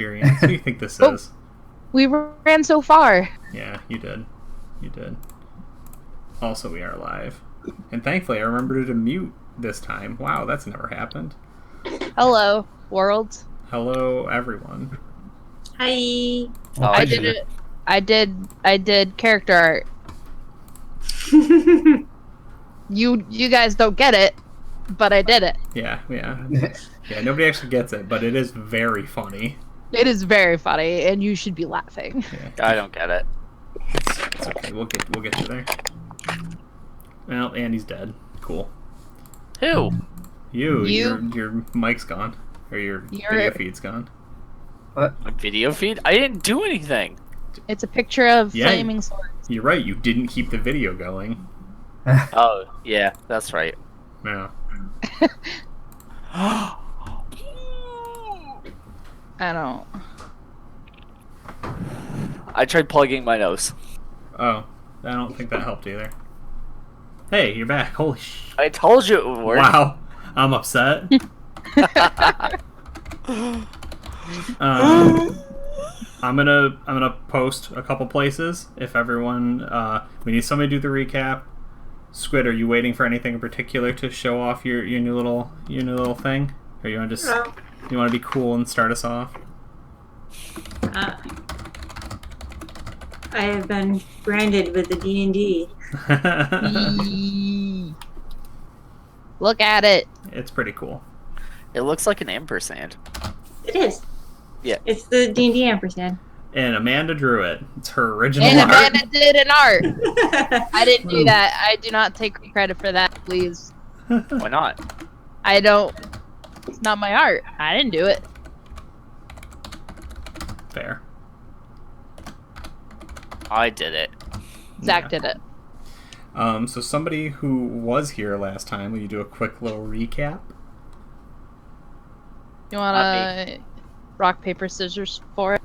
experience. What do you think this is? We ran so far. Yeah, you did. You did. Also, we are live. And thankfully, I remembered to mute this time. Wow, that's never happened. Hello, world. Hello, everyone. Hi. Oh, I did it. I did character art. You guys don't get it, but I did it. Yeah. Nobody actually gets it, but it is very funny. It is very funny, and you should be laughing. Yeah. I don't get it. It's okay. We'll get you there. Well, Andy's dead. Cool. Who? You. Your mic's gone, or your video feed's gone. What? My video feed? I didn't do anything. It's a picture of flaming swords. You're right. You didn't keep the video going. Oh yeah, that's right. Yeah. I don't. I tried plugging my nose. Oh, I don't think that helped either. Hey, you're back. Holy sh! I told you it would work. Wow, I'm upset. I'm gonna post a couple places if everyone. We need somebody to do the recap. Squid, are you waiting for anything in particular to show off your new little thing, or you want to just you want to be cool and start us off? I have been branded with the D&D. Look at it. It's pretty cool. It looks like an ampersand. It is. Yeah. It's the D&D ampersand. And Amanda drew it. It's her original and art. Amanda did an art. I didn't do that. I do not take credit for that, please. Why not? I don't. It's not my art. I didn't do it. Fair. I did it. Zach did it. So somebody who was here last time, will you do a quick little recap? You wanna rock, paper, scissors for it?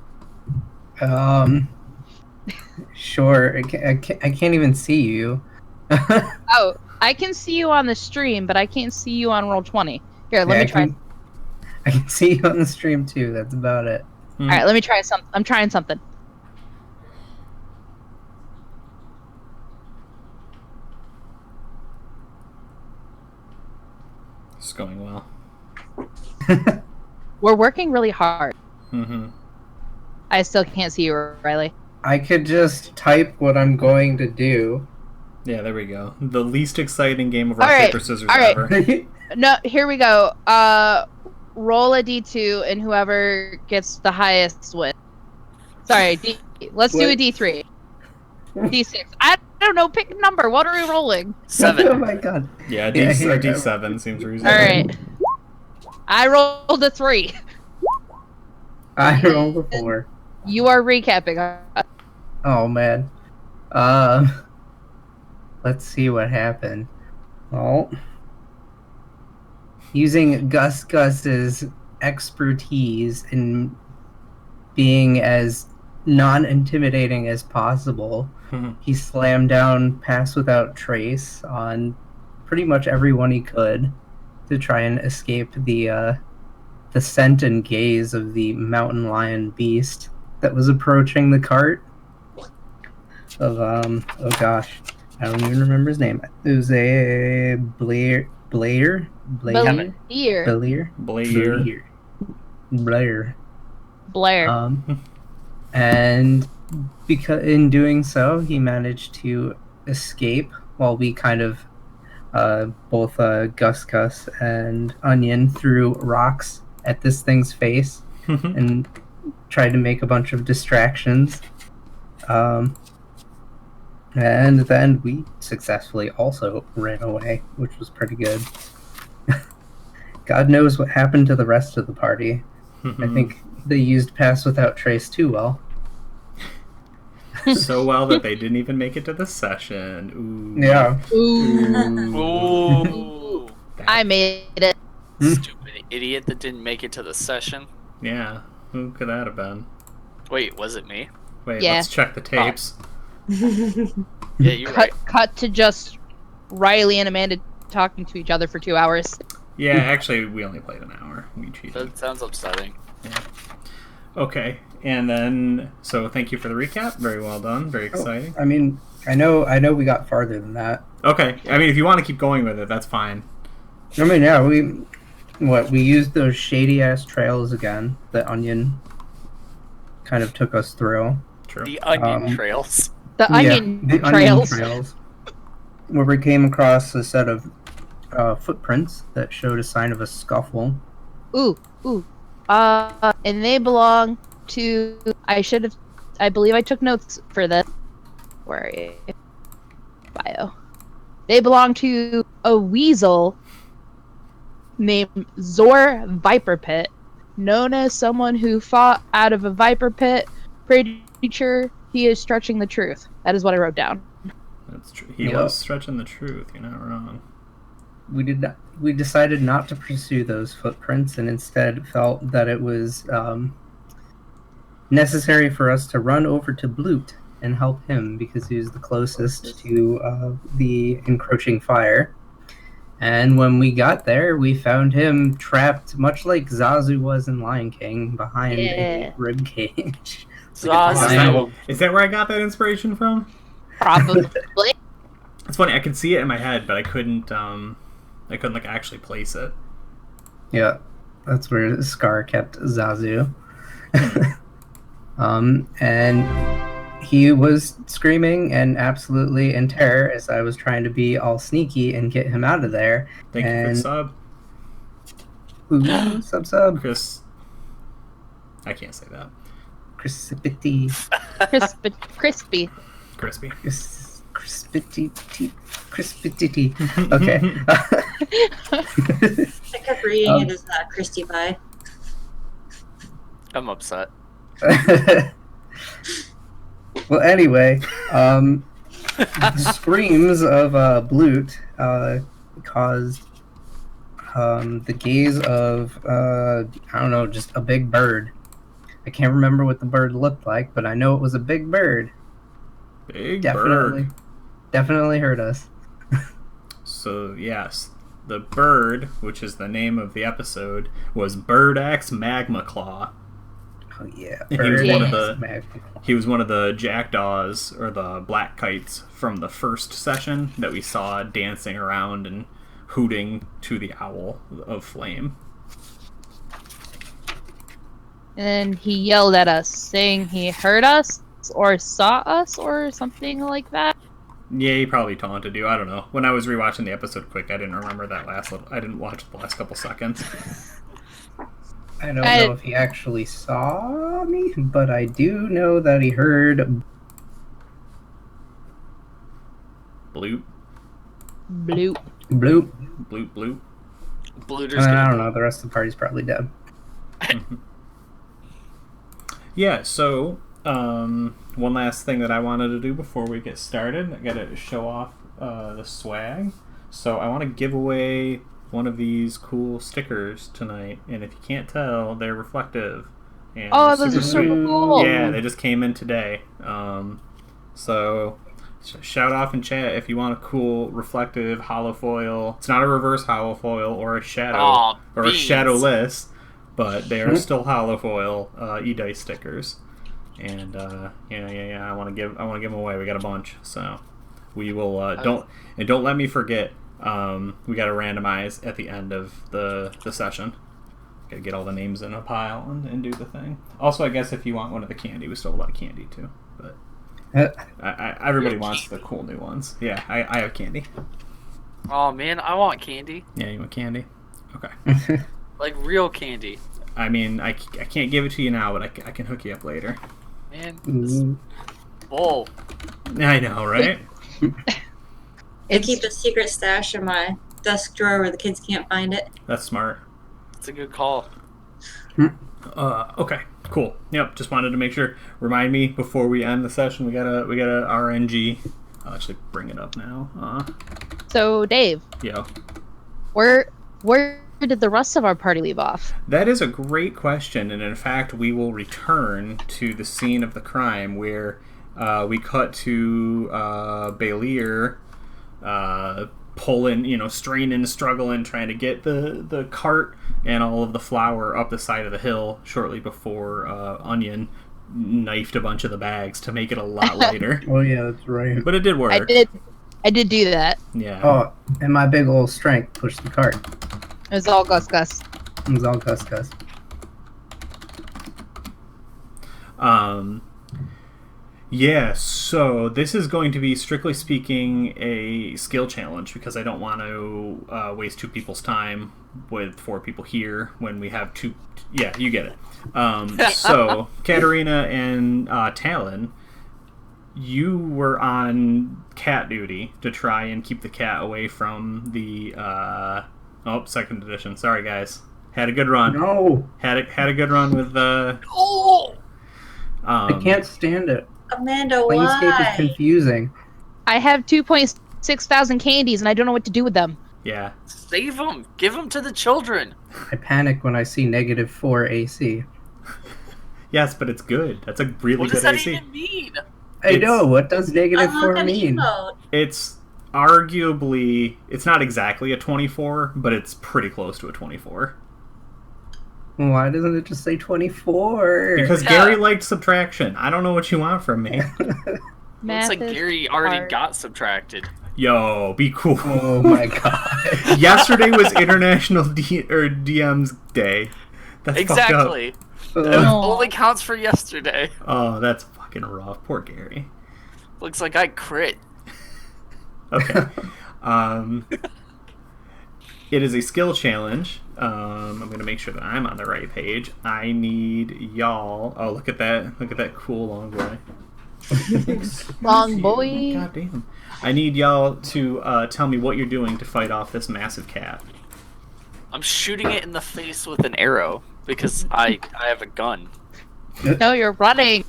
Sure. I can't even see you. Oh, I can see you on the stream, but I can't see you on Roll20. Here, let me try. I can see you on the stream too. That's about it. All right, let me try something. I'm trying something. It's going well. We're working really hard. Mm-hmm. I still can't see you, Riley. I could just type what I'm going to do. Yeah, there we go. The least exciting game of rock, paper, scissors ever. No, here we go. Roll a D2, and whoever gets the highest wins. Sorry, let's do a D3. D6. I don't know. Pick a number. What are we rolling? 7. Oh my god. Yeah, D7 seems reasonable. All right. I rolled a 3. I rolled a 4. You are recapping. Oh man. Let's see what happened. Well, using Gus's expertise in being as non-intimidating as possible, he slammed down Pass Without Trace on pretty much everyone he could to try and escape the scent and gaze of the mountain lion beast that was approaching the cart. Of oh gosh, I don't even remember his name. It was a Blair. And because in doing so, he managed to escape while we kind of both Gus and Onion threw rocks at this thing's face and tried to make a bunch of distractions. And then we successfully also ran away, which was pretty good. God knows what happened to the rest of the party. I think they used Pass Without Trace too well. So well that they didn't even make it to the session. Ooh. Yeah. Ooh. I made it. Stupid idiot that didn't make it to the session. Yeah. Who could that have been? Wait, was it me? Wait, Yeah. let's check the tapes. Yeah, you're right. Cut to just Riley and Amanda talking to each other for 2 hours. Yeah, actually, we only played an hour. We cheated. That sounds upsetting. Yeah. Okay. And then, so thank you for the recap. Very well done. Very exciting. I mean, I know we got farther than that. Okay. I mean, if you want to keep going with it, that's fine. I mean, yeah, we used those shady ass trails again that Onion kind of took us through. True. The onion trails. The onion the trails. Onion trails, where we came across a set of footprints that showed a sign of a scuffle. Ooh. And they belong to. I believe I took notes for this. Where are you? Bio. They belong to a weasel named Zor Viperpit, known as someone who fought out of a viper pit. Pretty sure he is stretching the truth. That is what I wrote down. That's true. He was stretching the truth. You're not wrong. We decided not to pursue those footprints and instead felt that it was necessary for us to run over to Blute and help him because he was the closest to the encroaching fire. And when we got there, we found him trapped, much like Zazu was in Lion King, behind a rib cage. Zazu. Is that where I got that inspiration from? Probably. It's funny. I could see it in my head, but I couldn't like actually place it. Yeah, that's where Scar kept Zazu. And he was screaming and absolutely in terror as I was trying to be all sneaky and get him out of there. Thank you for the sub. Ooh, sub. Chris. I can't say that. Crispity. Crispy. Crispy. Crispity. Okay. I kept reading it as Christy Pie. I'm upset. Well, anyway, the screams of Blute caused the gaze of, I don't know, just a big bird. I can't remember what the bird looked like, but I know it was a big bird. Bird. Definitely heard us. So, yes, the bird, which is the name of the episode, was Birdax Magma Claw. Oh, yeah. He was one of the jackdaws, or the black kites, from the first session that we saw dancing around and hooting to the owl of flame. And he yelled at us, saying he heard us, or saw us, or something like that. Yeah, he probably taunted you. I don't know. When I was rewatching the episode quick, I didn't remember that I didn't watch the last couple seconds. I don't know if he actually saw me, but I do know that he heard Bloop. Bloop. Bloop. Bloop, bloop. Bluter's I don't know. The rest of the party's probably dead. Yeah, so one last thing that I wanted to do before we get started. I gotta show off the swag. So I want to give away one of these cool stickers tonight, and if you can't tell, they're reflective. And Oh, those are super cool. Yeah, they just came in today. So shout off in chat if you want a cool reflective hollow foil. It's not a reverse hollow foil or a shadow or a shadowless, but they are still hollow foil e-dice stickers. And yeah, I want to give them away. We got a bunch, so we will don't let me forget. We got to randomize at the end of the session. Got to get all the names in a pile and do the thing. Also, I guess if you want one of the candy, we still have a lot of candy too. But everybody wants the cool new ones. Yeah, I have candy. Oh man, I want candy. Yeah, you want candy? Okay. Like real candy. I mean, I can't give it to you now, but I can hook you up later. Man, this bull. I know, right? I keep a secret stash in my desk drawer where the kids can't find it. That's smart. It's a good call. Okay, cool. Yep, just wanted to make sure. Remind me before we end the session. We got a RNG. I'll actually bring it up now. So, Dave. Yeah. Where did the rest of our party leave off? That is a great question, and in fact, we will return to the scene of the crime where we cut to Balir pulling, straining, struggling, trying to get the cart and all of the flour up the side of the hill shortly before Onion knifed a bunch of the bags to make it a lot lighter. Oh yeah, that's right. But it did work. I did do that. Yeah. Oh, and my big old strength pushed the cart. It was all Gus. It was all Gus. Yeah, so this is going to be, strictly speaking, a skill challenge because I don't want to waste 2 people's time with 4 people here when we have 2... Yeah, you get it. So, Katarina and Talon, you were on cat duty to try and keep the cat away from the... 2nd edition. Sorry, guys. Had a good run. No! Had a good run with... I can't stand it. Amanda, Planescape is why? confusing. I have 2.6 thousand candies, and I don't know what to do with them. Yeah. Save them. Give them to the children. I panic when I see -4 AC. Yes, but it's good. That's a really What good does that AC. even mean? I know, what does -4 mean? It's arguably... It's not exactly a 24, but it's pretty close to a 24. Why doesn't it just say 24? Because Gary liked subtraction. I don't know what you want from me. Looks Math like is Gary already hard. got subtracted. Yo, be cool. Oh my god. Yesterday was International DM's Day. That's Exactly. fucked It Oh. only counts for yesterday. up. Oh, that's fucking rough. Poor Gary. Looks like I crit. Okay. It is a skill challenge. I'm going to make sure that I'm on the right page. I need y'all... Oh, look at that. Look at that cool long boy. Long boy. God damn. I need y'all to tell me what you're doing to fight off this massive cat. I'm shooting it in the face with an arrow because I have a gun. No, you're running.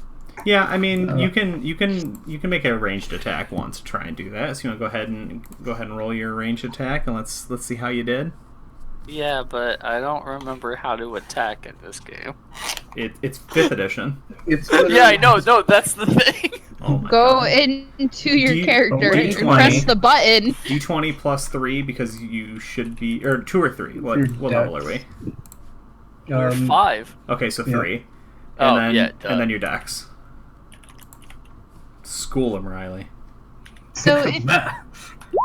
Yeah, I mean, you can make a ranged attack once to try and do that. So you want to go ahead and roll your ranged attack, and let's see how you did. Yeah, but I don't remember how to attack in this game. It's 5th edition. It's Yeah, I know. No, that's the thing. Oh my Go God. into your D- character and D20. press the button. D20 plus 3 because you should be, or 2 or 3. What Your level dex. are we? You're 5. Okay, so 3. Oh, And then, yeah, duh. and then your dex. School him, Riley. So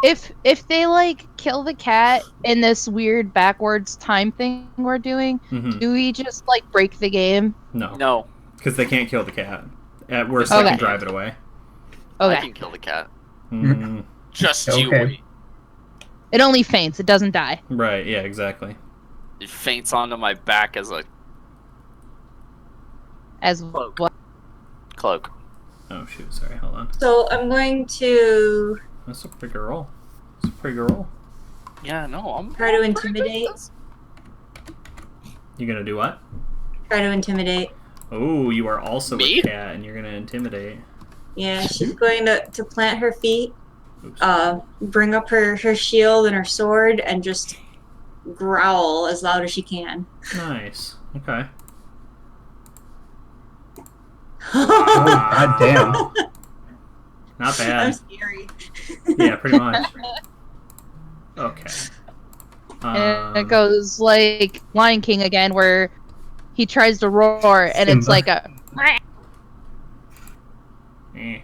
if they like kill the cat in this weird backwards time thing we're doing, Mhm. do we just like break the game? No, No, because they can't kill the cat. At worst, they can Okay. drive it away. I Okay. can kill the cat. Mm, Just you Okay. wait. It only faints. It doesn't die. right, yeah, exactly. It faints onto my back as a As Cloak. what? cloak. Oh, shoot, sorry, hold on. So I'm going to That's a pretty good roll. That's a pretty good roll. Yeah, no, I'm try to I'm pretty good at intimidate. this. You gonna do what? Try to intimidate. Oh, you are also Me? a cat, and you're gonna intimidate. Yeah, she's going to plant her feet, Oops. bring up her shield and her sword, and just growl as loud as she can. Nice. Okay. Oh, god damn. Not I'm bad. scary. Yeah, pretty much. Okay. And it goes like Lion King again, where he tries to roar, and it's Simba. like a. eh.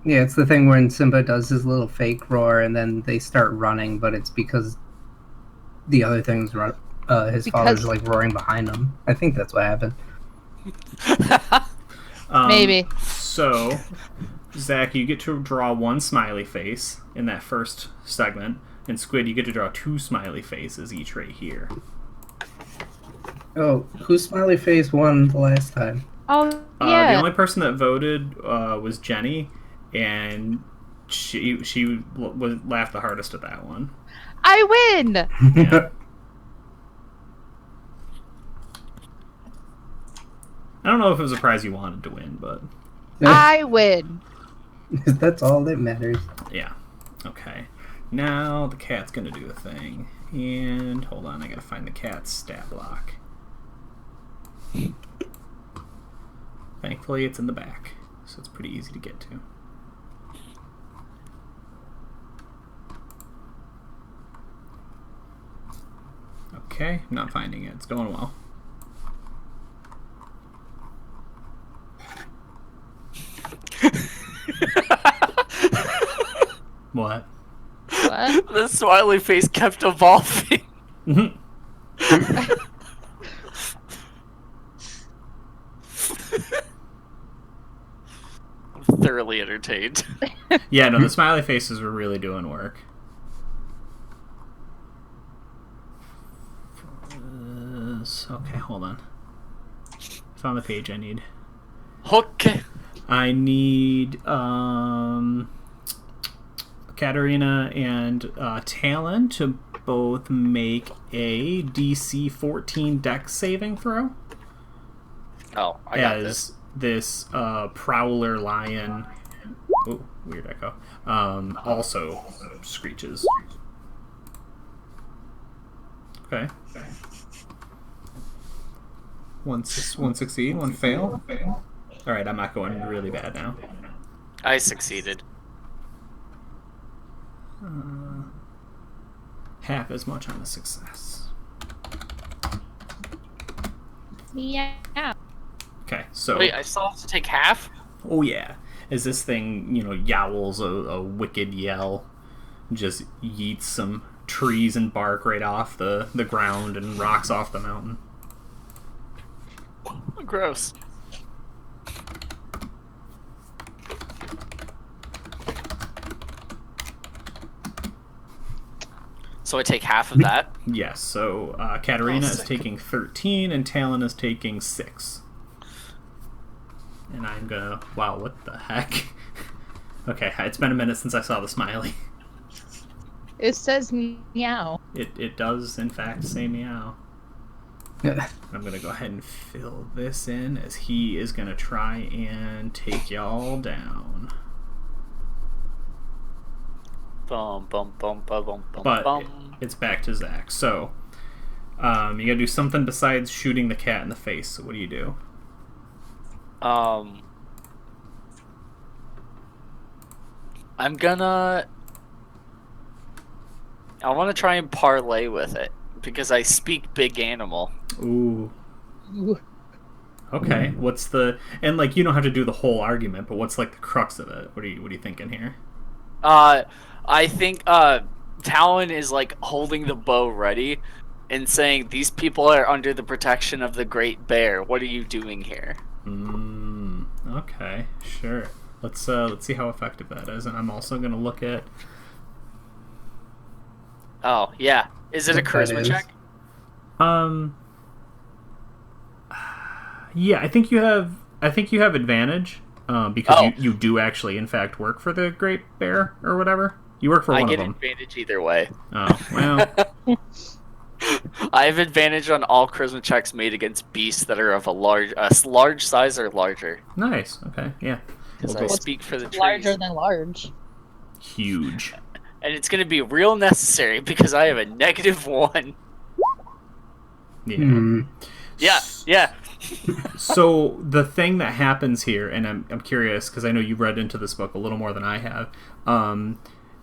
Yeah, it's the thing when Simba does his little fake roar and then they start running, but it's because the other things run. His father's like roaring behind him. I think that's what happened. Maybe. So, Zach, you get to draw 1 smiley face in that first segment, and Squid, you get to draw 2 smiley faces each right here. Oh, whose smiley face won the last time? Oh The yeah. only person that voted was Jenny, and she laughed the hardest at that one. I win. Yeah. I don't know if it was a prize you wanted to win, but I win. That's all that matters. yeah. Okay. Now the cat's gonna do a thing. And hold on, I gotta find the cat's stat block. Thankfully it's in the back, so it's pretty easy to get to. Okay, I'm not finding it. It's going well. What? What? The smiley face kept evolving. Mhm. I'm thoroughly entertained. Yeah, no, the smiley faces were really doing work. Okay, hold on. Found the page I need. Okay. I need Katarina and Talon to both make a DC 14 Dex saving throw. Oh, I got this. This prowler lion. Oh, weird echo. Also screeches. Okay. One succeed, one fail. Alright, I'm not going really bad now. I succeeded. Half as much on a success. Yeah. Okay, so... Wait, I still have to take half? Oh yeah. As this thing, yowls a wicked yell, just yeets some trees and bark right off the ground and rocks off the mountain. Gross. So I take half of that? Yes, so Katarina is sick. taking 13 and Talon is taking 6. And I'm gonna... Wow, what the heck? Okay, it's been a minute since I saw the smiley. It says meow. It does, in fact, say meow. I'm gonna go ahead and fill this in as he is gonna try and take y'all down. Bum, bum, bum, bum, bum, bum, But bum. it's back to Zach. So, you gotta do something besides shooting the cat in the face. So what do you do? I'm gonna... I want to try and parlay with it, because I speak big animal. Ooh. Ooh. Okay. What's the... And, you don't have to do the whole argument, but what's, the crux of it? What are you thinking here? I think, Talon is, holding the bow ready and saying, these people are under the protection of the Great Bear. What are you doing here? Okay. Sure. Let's see how effective that is. And I'm also going to look at... Oh, yeah. Is it a charisma check? Yeah, I think you have advantage. Because Oh. you do actually, in fact, work for the Great Bear or whatever. You work for I one get of them. advantage either way. Oh, well. I have advantage on all charisma checks made against beasts that are of a large size or larger. Nice. Okay, yeah. Because We'll I go speak for the trees. Larger than large. huge. And it's going to be real necessary because I have a -1. Yeah. Yeah. So the thing that happens here, and I'm curious because I know you've read into this book a little more than I have.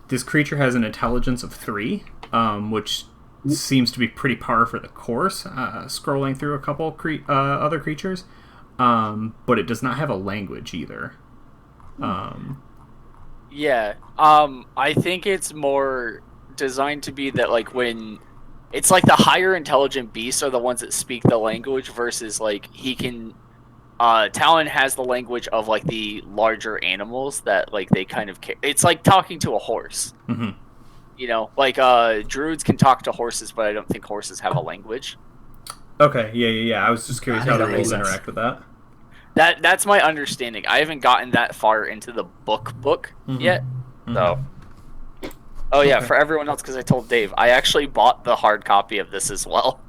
This creature has an intelligence of 3, which seems to be pretty par for the course. Scrolling through a couple other creatures, but it does not have a language either. Yeah. I think it's more designed to be that when it's the higher intelligent beasts are the ones that speak the language versus he can Talon has the language of the larger animals that they kind of it's like talking to a horse. Mm-hmm. Druids can talk to horses, but I don't think horses have a language. Okay, yeah. I was just curious how the rules Nice. interact with that. That's my understanding. I haven't gotten that far into the book yet. So oh yeah, Okay. for everyone else, because I told Dave, I actually bought the hard copy of this as well.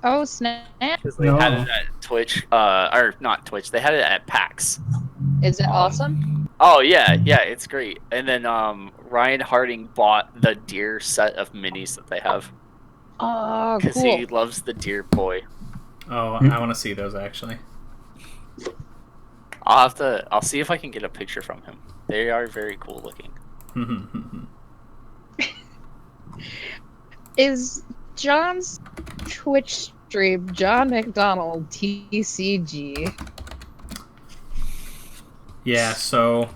Oh, snap. Because they had it at Twitch, or not Twitch, they had it at PAX. Is it awesome? Oh yeah, it's great. And then Ryan Harding bought the deer set of minis that they have. Oh, Because cool. he loves the deer boy. Oh, I want to see those actually. I'll see if I can get a picture from him. They are very cool looking. Is John's Twitch stream, John McDonald TCG. Yeah, so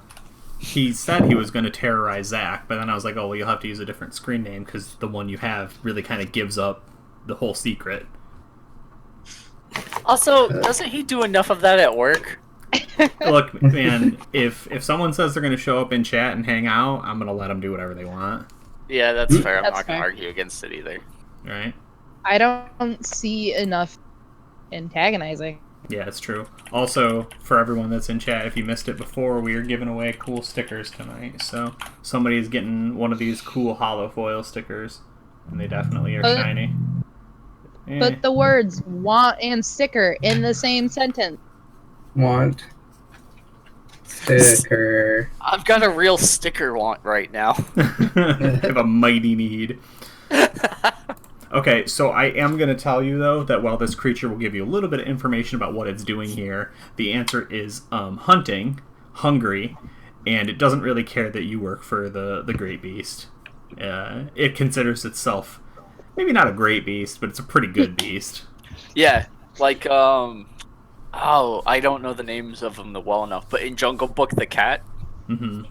he said he was going to terrorize Zach, but then I was like, oh, well, you'll have to use a different screen name because the one you have really kind of gives up the whole secret. Also, doesn't he do enough of that at work? Look, man, if someone says they're going to show up in chat and hang out, I'm going to let them do whatever they want. Yeah, that's fair. I'm That's not going fair. to argue against it either. Right? I don't see enough antagonizing. Yeah, it's true. Also, for everyone that's in chat, if you missed it before, we are giving away cool stickers tonight. So somebody's getting one of these cool hollow foil stickers, and they definitely are shiny. Put the words "want" and "sticker" in the same sentence. Want. Sticker. I've got a real sticker want right now. I have a mighty need. Okay, so I am going to tell you, though, that while this creature will give you a little bit of information about what it's doing here, the answer is hunting, hungry, and it doesn't really care that you work for the Great Beast. It considers itself maybe not a great beast, but it's a pretty good beast. Yeah, like, oh, I don't know the names of them well enough, but in Jungle Book, the cat? Mm-hmm.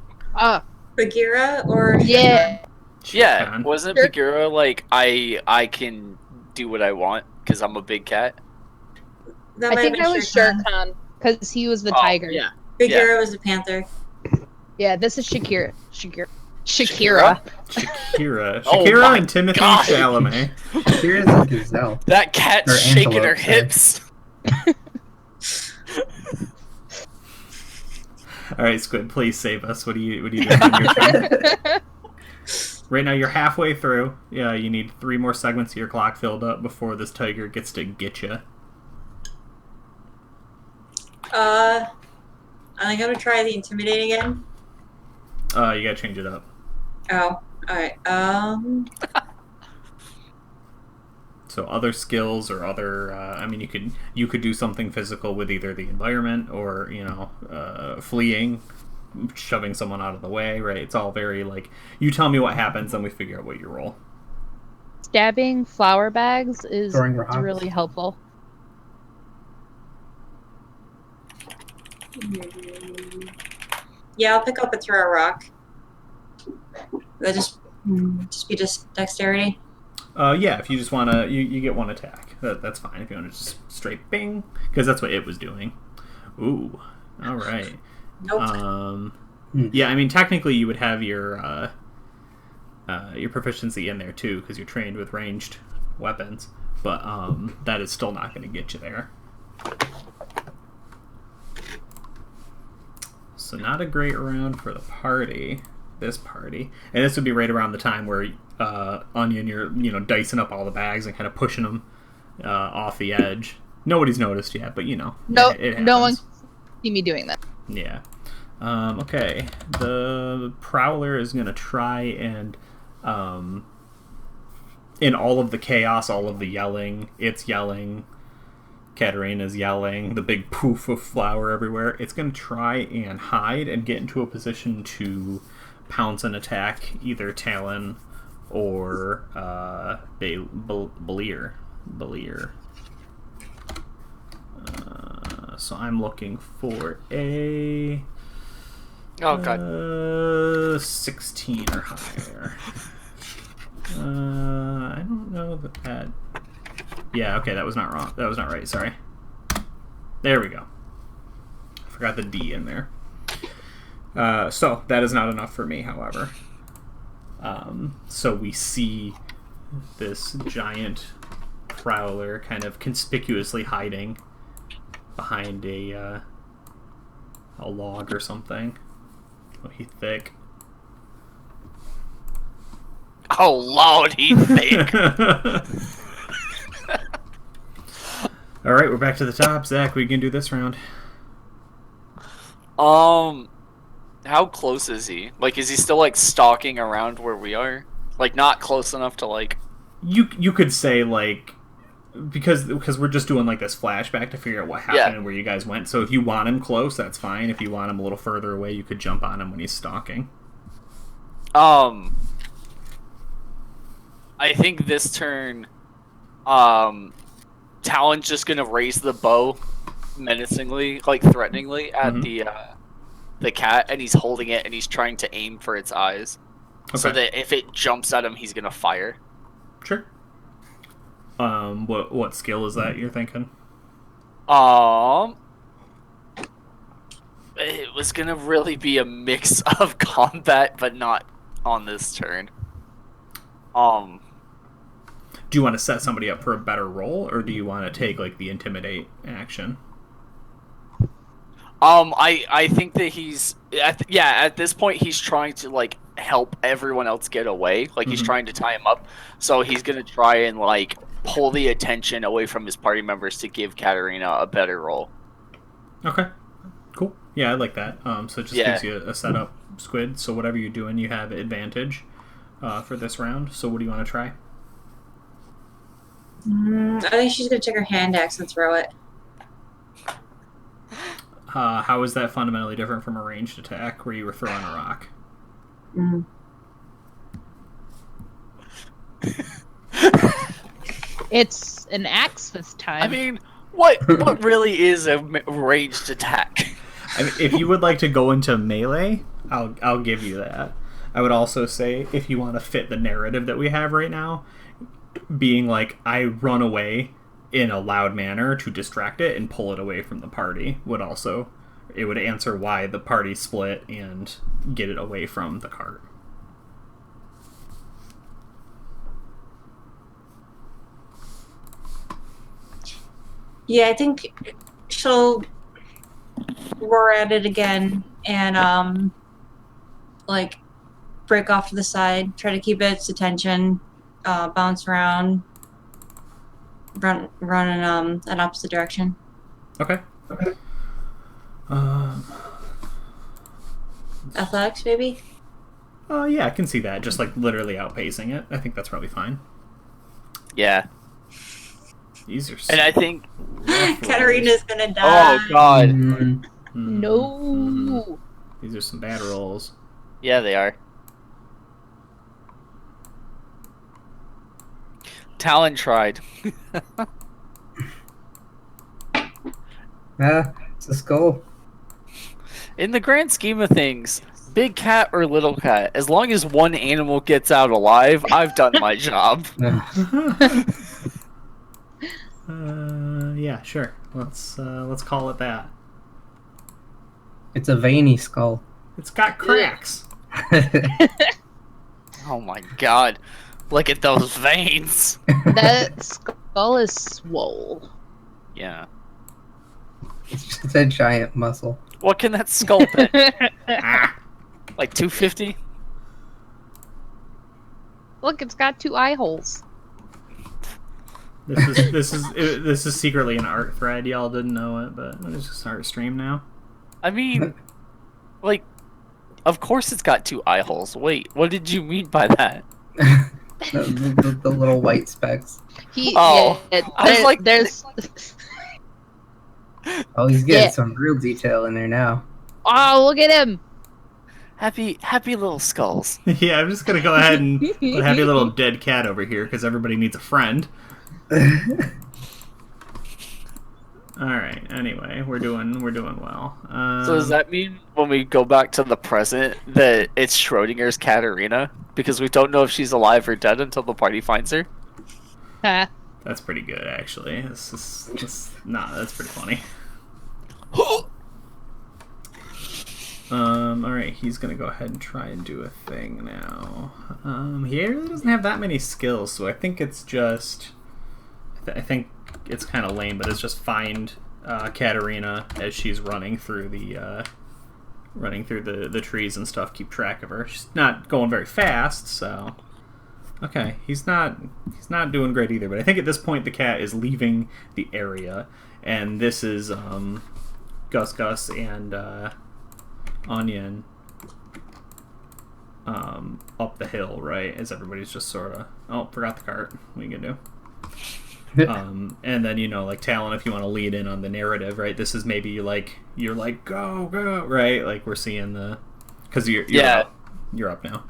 Bagheera or Yeah. Yeah, wasn't Sure. Bagheera like, I can do what I want, because I'm a big cat? That I might think have that been was Shere Shere Khan. Khan because he was the Oh, tiger. Yeah. Bagheera was the panther. Yeah, this is Shakira. Shakira. Shakira. Oh Shakira my and Timothy God. Chalamet. Here's a gazelle. That cat's Or shaking her antelope, sorry. hips. All right, Squid, please save us. What are you doing on your turn? Right now, you're halfway through. Yeah, you need 3 more segments of your clock filled up before this tiger gets to get you. I think I'm gonna try the intimidate again. You gotta change it up. Oh, alright. So other skills or other, I mean, you could do something physical with either the environment or fleeing, shoving someone out of the way. Right? It's all very like you tell me what happens, then we figure out what you roll. Stabbing flour bags is Throwing rocks. really helpful. Yeah, I'll pick up and throw a rock. That just be just dexterity. Yeah, if you just wanna, you get 1 attack. That's fine. If you want to just straight bing, because that's what it was doing. Ooh, all right. Nope. Yeah, I mean, technically you would have your proficiency in there too, because you're trained with ranged weapons. But that is still not going to get you there. So not a great round for the party. This party, and this would be right around the time where Onion, you're dicing up all the bags and kind of pushing them off the edge. Nobody's noticed yet, but No, it no one happens. see me doing that. Yeah. Okay. The Prowler is going to try and, in all of the chaos, all of the yelling, it's yelling, Katarina's yelling, the big poof of flour everywhere, it's going to try and hide and get into a position to pounce and attack either Talon or Belier. So I'm looking for a Oh, God. 16 or higher. I don't know that. Yeah, okay, that was not wrong. That was not right. Sorry. There we go. I forgot the D in there. So that is not enough for me, however. So we see this giant prowler kind of conspicuously hiding behind a log or something. Oh, he's thick. Oh, Lord, he's thick. All right, we're back to the top. Zach, we can do this round. How close is he? Like, is he still, like, stalking around where we are? Like, not close enough to, like... You could say, like... Because we're just doing, like, this flashback to figure out what happened and where you guys went. So if you want him close, that's fine. If you want him a little further away, you could jump on him when he's stalking. I think this turn, Talon's just gonna raise the bow menacingly, like threateningly, at the cat, and he's holding it and he's trying to aim for its eyes, so that if it jumps at him, he's gonna fire. Sure. What skill is that you're thinking? It was gonna really be a mix of combat, but not on this turn. Do you want to set somebody up for a better roll, or do you want to take like the intimidate action? I think that he's at this point he's trying to like help everyone else get away. Like he's trying to tie him up, so he's gonna try and like pull the attention away from his party members to give Katarina a better roll. Okay, cool. Yeah, I like that. So it just gives you a setup, Squid. So whatever you're doing, you have advantage for this round. So what do you want to try? I think she's gonna take her hand axe and throw it. How is that fundamentally different from a ranged attack where you were throwing a rock? It's an axe this time. I mean, what really is a ranged attack? I mean, if you would like to go into melee, I'll give you that. I would also say if you want to fit the narrative that we have right now, being like I run away in a loud manner to distract it and pull it away from the party would answer why the party split and get it away from the cart. Yeah, I think she'll roar at it again and like break off to the side, try to keep its attention, bounce around, run in an opposite direction. Okay. Athletics, maybe? Yeah, I can see that. Just like literally outpacing it. I think that's probably fine. Yeah. These are and I think Katarina's gonna die. Oh god. No. These are some bad rolls. Yeah, they are. Talon tried. It's a skull. In the grand scheme of things, big cat or little cat, as long as one animal gets out alive, I've done my job. Yeah, sure. Let's call it that. It's a veiny skull. It's got cracks. Oh my god. Look at those veins. That skull is swole. Yeah. It's just a giant muscle. What can that skull fit? Like 250? Look, it's got 2 eye holes. This is secretly an art thread. Y'all didn't know it, but it's just an art stream now. I mean, like, of course it's got 2 eye holes. Wait, what did you mean by that? the little white specks. I was like, there's. Oh, he's getting some real detail in there now. Oh, look at him! Happy little skulls. Yeah, I'm just gonna go ahead and put happy little dead cat over here because everybody needs a friend. All right. Anyway, we're doing well. So does that mean when we go back to the present that it's Schrodinger's Katarina because we don't know if she's alive or dead until the party finds her? That's pretty good, actually. That's pretty funny. All right, he's gonna go ahead and try and do a thing now. He really doesn't have that many skills, so I think it's just. I think it's kind of lame, but it's just find Katarina as she's running through the trees and stuff. Keep track of her. She's not going very fast, so. Okay, he's not doing great either, but I think at this point the cat is leaving the area, and this is Gus and Onion up the hill, right? As everybody's just sort of forgot the cart. What are you gonna do? And then like Talon, if you want to lead in on the narrative, right? This is maybe you're like go, right? Like we're seeing because you're up now.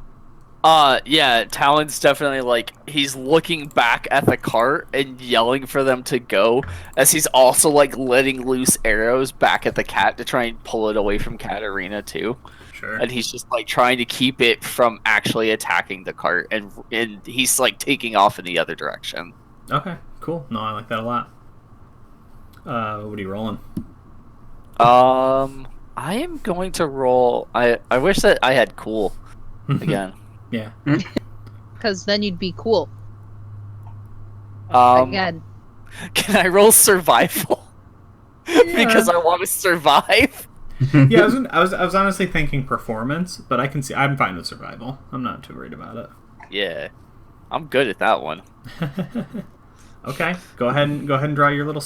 Yeah, Talon's definitely like he's looking back at the cart and yelling for them to go, as he's also like letting loose arrows back at the cat to try and pull it away from Katarina too. Sure. And he's just like trying to keep it from actually attacking the cart, and he's like taking off in the other direction. Okay, cool. No, I like that a lot. What are you rolling? I am going to roll. I wish that I had cool again. Yeah. Because then you'd be cool. Um, Again. Can I roll survival? Because I want to survive. Yeah, I was honestly thinking performance, but I'm fine with survival. I'm not too worried about it. Yeah, I'm good at that one. Okay, go ahead and draw your little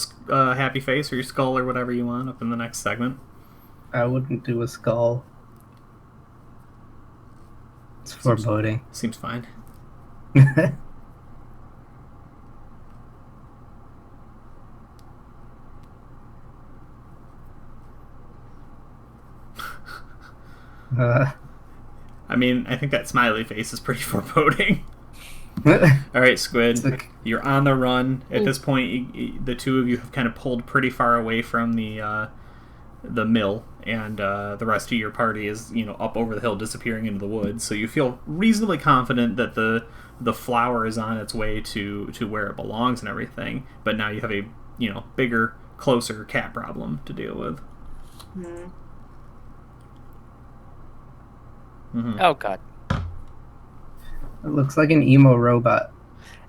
happy face or your skull or whatever you want up in the next segment. I wouldn't do a skull. It's foreboding. Seems fine. I mean, I think that smiley face is pretty foreboding. All right, Squid, you're on the run. At this point, the two of you have kind of pulled pretty far away from the mill, and the rest of your party is, up over the hill, disappearing into the woods. So you feel reasonably confident that the flower is on its way to where it belongs and everything. But now you have a bigger, closer cat problem to deal with. Mm-hmm. Mm-hmm. Oh god. It looks like an emo robot.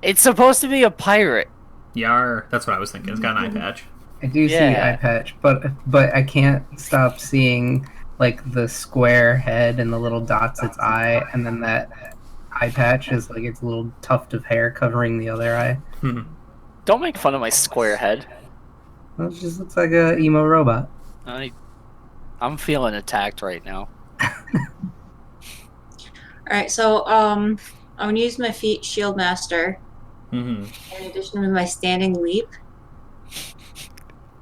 It's supposed to be a pirate. Yar, that's what I was thinking. It's got an eye patch. I do see eye patch, but I can't stop seeing like the square head and the little dots its eye, and then that eye patch is like its little tuft of hair covering the other eye. Don't make fun of my square head. Well, it just looks like a emo robot. I'm feeling attacked right now. Alright, so I'm gonna use my feet shield master. Mm-hmm. In addition to my standing leap.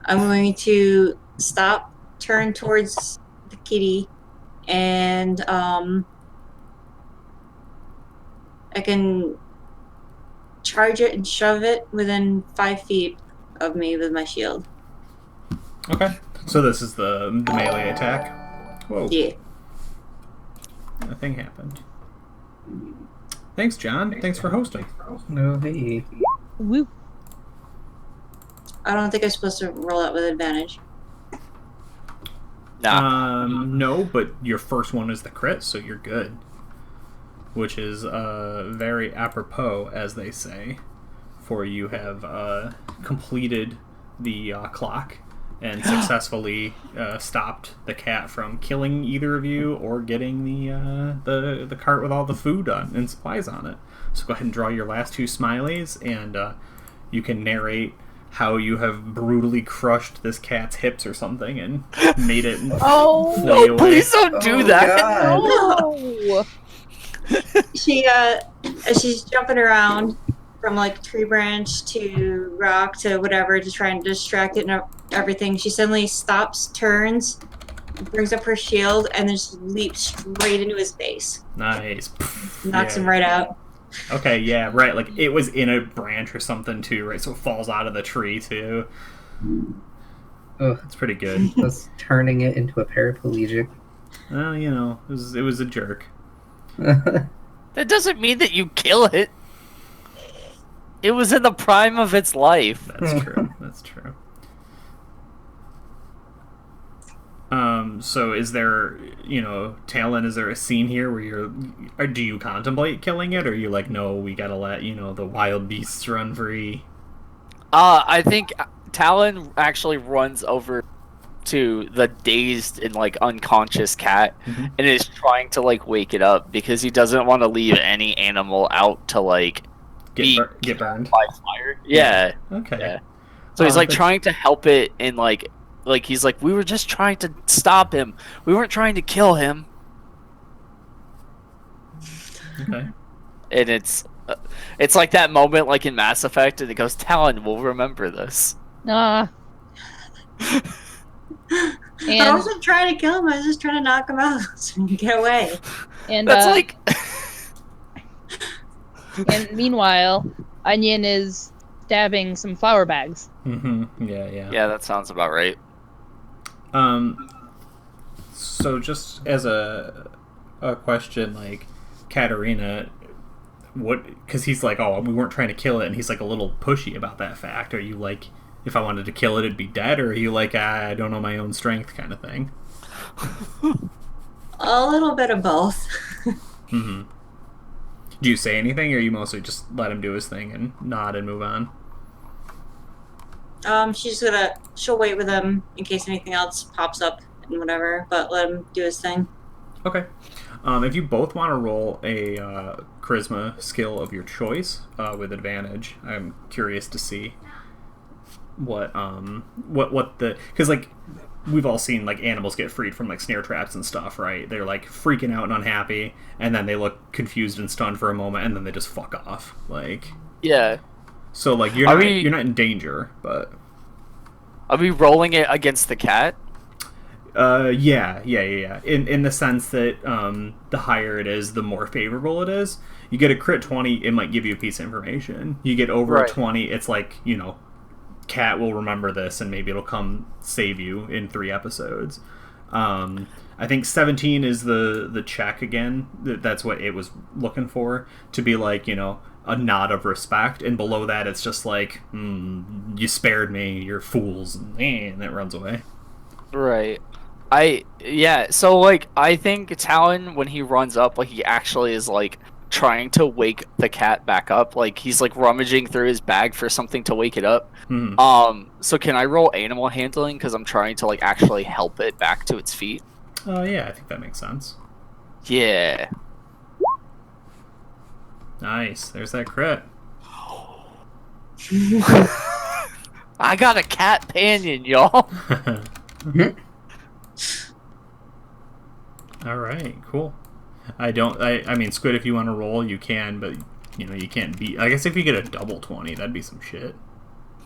I'm going to stop, turn towards the kitty, and I can charge it and shove it within 5 feet of me with my shield. Okay. So this is the melee attack. Whoa. Yeah. A thing happened. Thanks, John. Thanks for hosting. No, hey. Woo. I don't think I'm supposed to roll out with advantage. Nah. No, but your first one is the crit, so you're good. Which is very apropos, as they say, for you have completed the clock and successfully stopped the cat from killing either of you or getting the cart with all the food and supplies on it. So go ahead and draw your last 2 smileys, and you can narrate how you have brutally crushed this cat's hips or something and made it flee away. Please don't do that. No. She's jumping around from like tree branch to rock to whatever to try and distract it and everything. She suddenly stops, turns, brings up her shield, and then just leaps straight into his face. Nice. Knocks him right out. Okay, yeah, right. Like it was in a branch or something too, right? So it falls out of the tree too. Ugh. It's pretty good. That's turning it into a paraplegic. Well, it was a jerk. That doesn't mean that you kill it. It was in the prime of its life. That's true. That's true. So is there, Talon, is there a scene here where do you contemplate killing it, or are you like, no, we gotta let, the wild beasts run free? I think Talon actually runs over to the dazed and like unconscious cat and is trying to like wake it up because he doesn't want to leave any animal out to like get burned by fire. Yeah. Okay. Yeah. So he's like trying to help it, and like he's like, we were just trying to stop him. We weren't trying to kill him. Okay. And it's like that moment like in Mass Effect, and it goes, Talon will remember this. Nah. I wasn't trying to kill him. I was just trying to knock him out so he can get away. And that's like And meanwhile, Onion is stabbing some flour bags. Yeah, that sounds about right. So just as a question, like, Katarina, what? Because he's like, oh, we weren't trying to kill it, and he's like a little pushy about that fact. Are you like, if I wanted to kill it, it'd be dead, or are you like, I don't know my own strength kind of thing? A little bit of both. Do you say anything, or you mostly just let him do his thing and nod and move on? She'll wait with him in case anything else pops up and whatever, but let him do his thing. Okay. If you both want to roll a charisma skill of your choice with advantage, I'm curious to see what the, because like we've all seen like animals get freed from like snare traps and stuff, right? They're like freaking out and unhappy, and then they look confused and stunned for a moment, and then they just fuck off. Like, yeah. So like you're not in danger, but are we rolling it against the cat? Yeah. In the sense that the higher it is, the more favorable it is. You get a crit 20, it might give you a piece of information. You get over a 20, it's like, Cat will remember this and maybe it'll come save you in 3 episodes. I think 17 is the check again. That's what it was looking for, to be like, a nod of respect, and below that it's just like, you spared me, you're fools, and it runs away. Right. So like I think Talon, when he runs up, like he actually is like trying to wake the cat back up, like he's like rummaging through his bag for something to wake it up. So can I roll animal handling, because I'm trying to like actually help it back to its feet? Oh yeah, I think that makes sense. Yeah. Nice, there's that crit. I got a cat companion, y'all. All right, cool. I mean, Squid, if you want to roll, you can, but you can't beat. I guess if you get a double 20, that'd be some shit.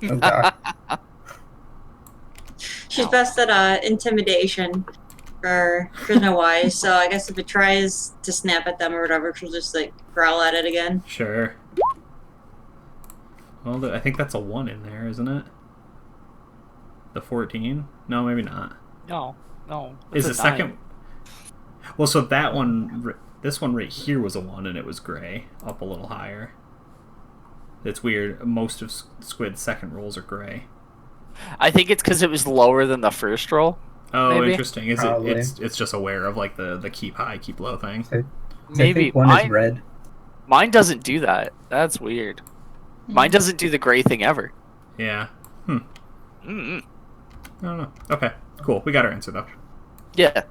Oh, God. She's best at intimidation for charisma wise, so I guess if it tries to snap at them or whatever, she'll just like growl at it again. Sure. Well, I think that's a 1 in there, isn't it? The 14? No, maybe not. No. Is the second? Well, so that one, this one right here was a 1, and it was gray, up a little higher. It's weird. Most of Squid's second rolls are gray. I think it's because it was lower than the first roll. Oh, maybe? Interesting. Is it? It's just aware of like the keep high, keep low thing. Maybe I think one is red. Mine doesn't do that. That's weird. Mine doesn't do the gray thing ever. Yeah. I don't know. Okay. Cool. We got our answer though. Yeah.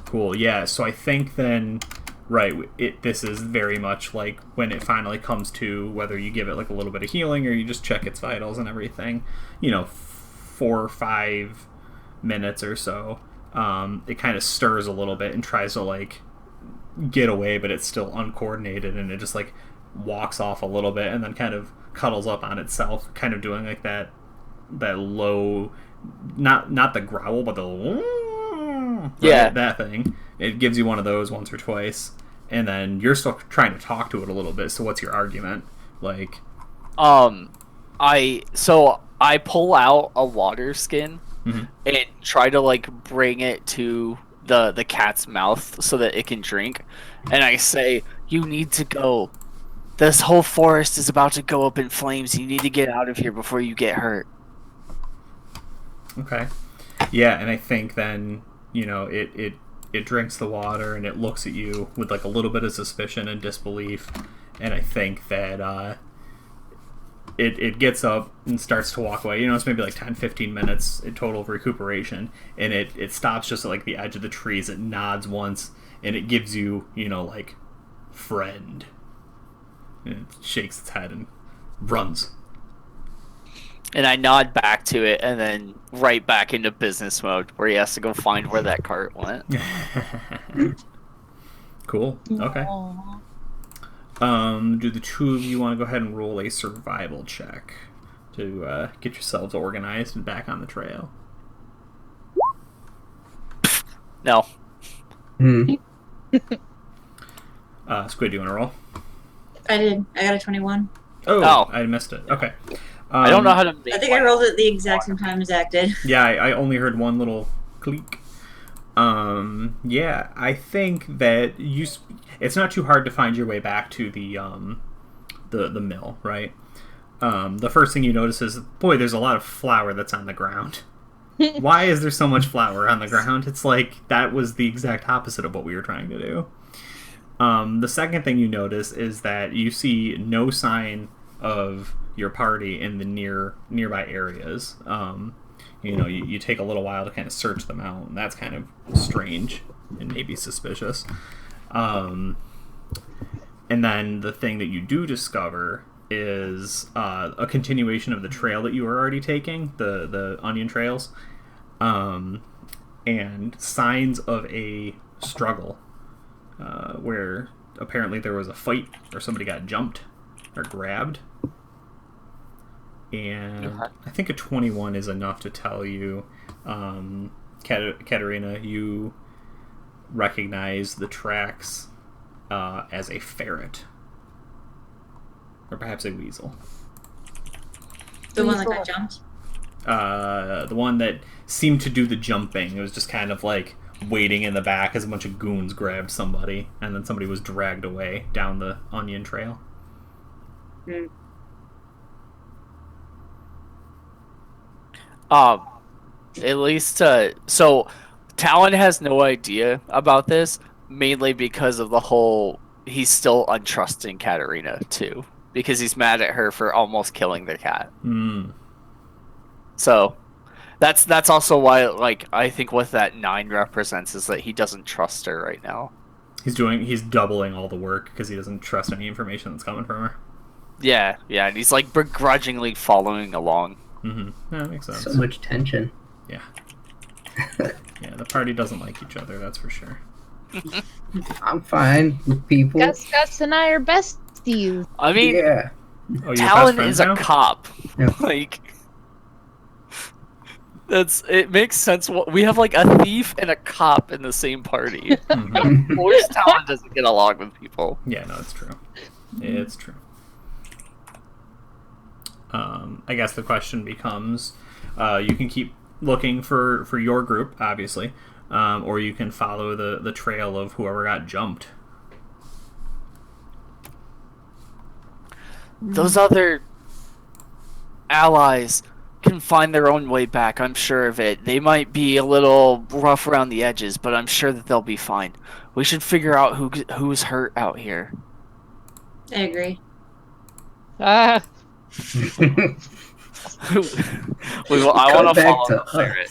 Cool. Yeah. So I think then, right? This is very much like when it finally comes to whether you give it like a little bit of healing or you just check its vitals and everything. 4 or 5 minutes or so. It kind of stirs a little bit and tries to like get away, but it's still uncoordinated, and it just like walks off a little bit and then kind of cuddles up on itself, kind of doing like that low, not the growl, but the right, that thing. It gives you one of those once or twice, and then you're still trying to talk to it a little bit. So what's your argument? Like, I pull out a water skin and try to like bring it to the cat's mouth so that it can drink, and I say, you need to go. This whole forest is about to go up in flames. You need to get out of here before you get hurt. Okay. Yeah, and I think then, it drinks the water and it looks at you with like a little bit of suspicion and disbelief, and I think that it gets up and starts to walk away. It's maybe like 10-15 minutes in total of recuperation, and it stops just at like the edge of the trees. It nods once, and it gives you, like, friend. And it shakes its head and runs. And I nod back to it, and then right back into business mode, where he has to go find where that cart went. Cool. Okay. Do the two of you want to go ahead and roll a survival check to get yourselves organized and back on the trail? No. Squid, do you want to roll? I did. I got a 21. Oh, I missed it. Okay. I don't know how to make I think I rolled it the exact same time as Zach did. Yeah, I only heard one little cleak. Yeah, I think that it's not too hard to find your way back to the mill, right? The first thing you notice is, boy, there's a lot of flour that's on the ground. Why is there so much flour on the ground? It's like that was the exact opposite of what we were trying to do. The second thing you notice is that you see no sign of your party in the nearby areas. You take a little while to kind of search them out, and that's kind of strange and maybe suspicious. And then the thing that you do discover is a continuation of the trail that you were already taking, the onion trails, and signs of a struggle where apparently there was a fight or somebody got jumped or grabbed. And I think a 21 is enough to tell you, Katerina, you recognize the tracks as a ferret. Or perhaps a weasel. The one that got jumped? The one that seemed to do the jumping. It was just kind of like waiting in the back as a bunch of goons grabbed somebody, and then somebody was dragged away down the onion trail. Hmm. At least, so Talon has no idea about this, mainly because of the whole, he's still untrusting Katerina, too. Because he's mad at her for almost killing the cat. Mm. So, that's also why, like, I think what that 9 represents is that he doesn't trust her right now. He's doubling all the work because he doesn't trust any information that's coming from her. Yeah, and he's, like, begrudgingly following along. Mm-hmm. Yeah, that makes sense. So much tension. Yeah. Yeah, the party doesn't like each other, that's for sure. I'm fine with people. Gus and I are besties. I mean, Yeah. Oh, you're Talon best friends is a now? cop. Yeah. Like, it makes sense. We have like a thief and a cop in the same party. Mhm. Of course, Talon doesn't get along with people. Yeah, no, it's true. It's true. I guess the question becomes, you can keep looking for your group, obviously, or you can follow the trail of whoever got jumped. Those other allies can find their own way back, I'm sure of it. They might be a little rough around the edges, but I'm sure that they'll be fine. We should figure out who's hurt out here. I agree. Ah, I want to follow to the ferret.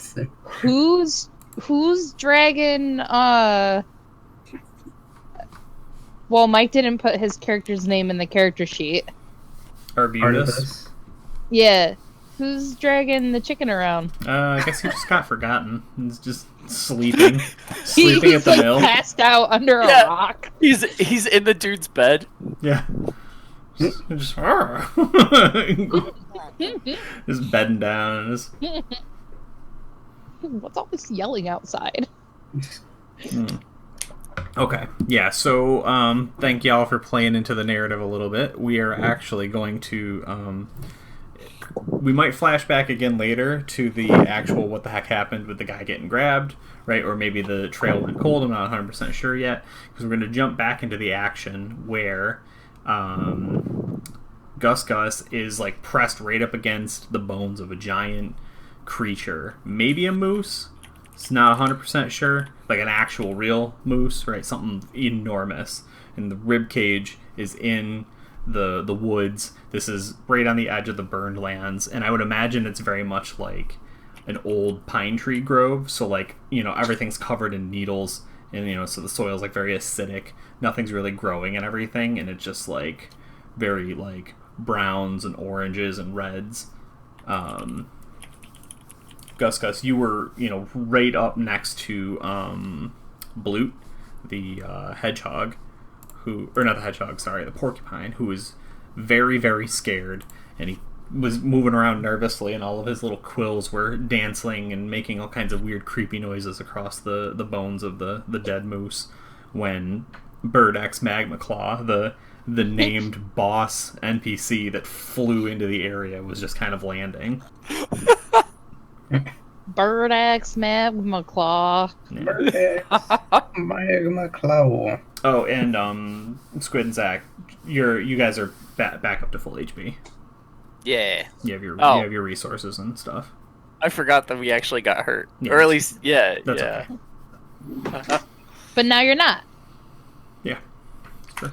us. who's dragging? Well, Mike didn't put his character's name in the character sheet. Arbutus. Arbutus. Yeah, who's dragging the chicken around? I guess he just got forgotten. He's just sleeping at He's the like mill. passed out under Yeah. a rock. He's in the dude's bed. Yeah. Just just bedding down and just. What's all this yelling outside? Okay, yeah, so thank y'all for playing into the narrative a little bit. We are actually going to we might flash back again later to the actual what the heck happened with the guy getting grabbed, right? Or maybe the trail went cold. I'm not 100% sure yet, because we're going to jump back into the action where Gus is like pressed right up against the bones of a giant creature, maybe a moose. It's not 100% sure, like an actual real moose, right? Something enormous, and the rib cage is in the woods. This is right on the edge of the burned lands, and I would imagine it's very much like an old pine tree grove. So like, everything's covered in needles, and so the soil's like very acidic. Nothing's really growing and everything, and it's just like very like browns and oranges and reds. Gus, you were, right up next to Blute, the hedgehog, the porcupine, who was very, very scared, and he was moving around nervously, and all of his little quills were dancing and making all kinds of weird, creepy noises across the bones of the dead moose when Bird X Magma Claw, the the named boss NPC that flew into the area was just kind of landing. Bird axe, magma claw. Yeah. Magma claw. Oh, and Squid and Zach, you guys are back up to full HP. Yeah. You have your resources and stuff. I forgot that we actually got hurt. Yeah. Or at least, yeah. That's yeah. okay. But now you're not. Yeah. Sure.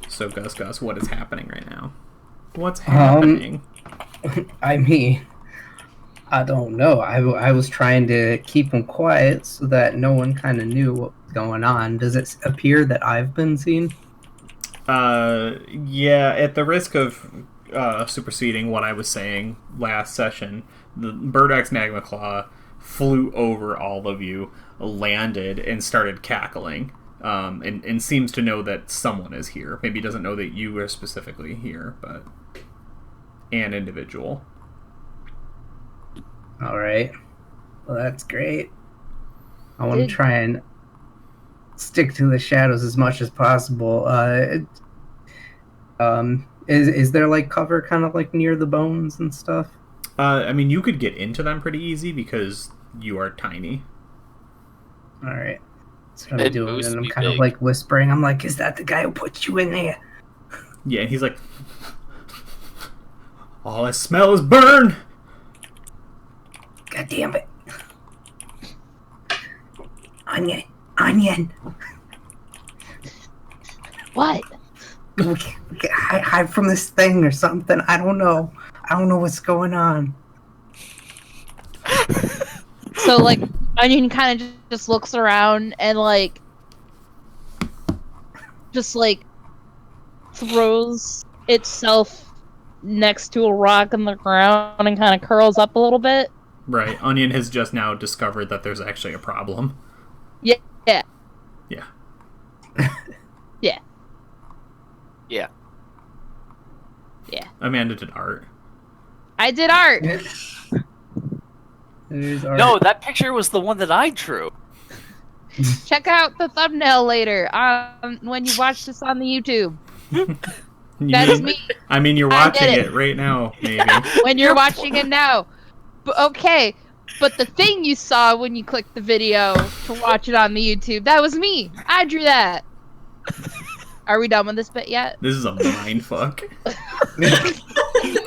So Gus, what is happening right now? What's happening? I mean, I don't know. I was trying to keep them quiet so that no one kind of knew what was going on. Does it appear that I've been seen? Yeah, at the risk of superseding what I was saying last session, the Birdax Magma Claw flew over all of you, landed, and started cackling. And seems to know that someone is here. Maybe doesn't know that you are specifically here, but an individual. All right. Well, that's great. I want to try and stick to the shadows as much as possible. Is there like cover kind of like near the bones and stuff? I mean, you could get into them pretty easy because you are tiny. All right. That's what I'm doing, and I'm kind of like whispering. I'm like, "Is that the guy who put you in there?" Yeah, and he's like, "All I smell is burn." God damn it! Onion. What? Hide from this thing or something. I don't know what's going on. So, like, Onion kind of just looks around and, like, just, like, throws itself next to a rock in the ground and kind of curls up a little bit. Right. Onion has just now discovered that there's actually a problem. Yeah. Yeah. Yeah. Yeah. Yeah. Amanda did art. I did art. There's art. No, that picture was the one that I drew. Check out the thumbnail later when you watch this on the YouTube. That's me. I mean, you're watching it right now, maybe. When you're watching it now. Okay, but the thing you saw when you clicked the video to watch it on the YouTube, that was me. I drew that. Are we done with this bit yet? This is a mindfuck.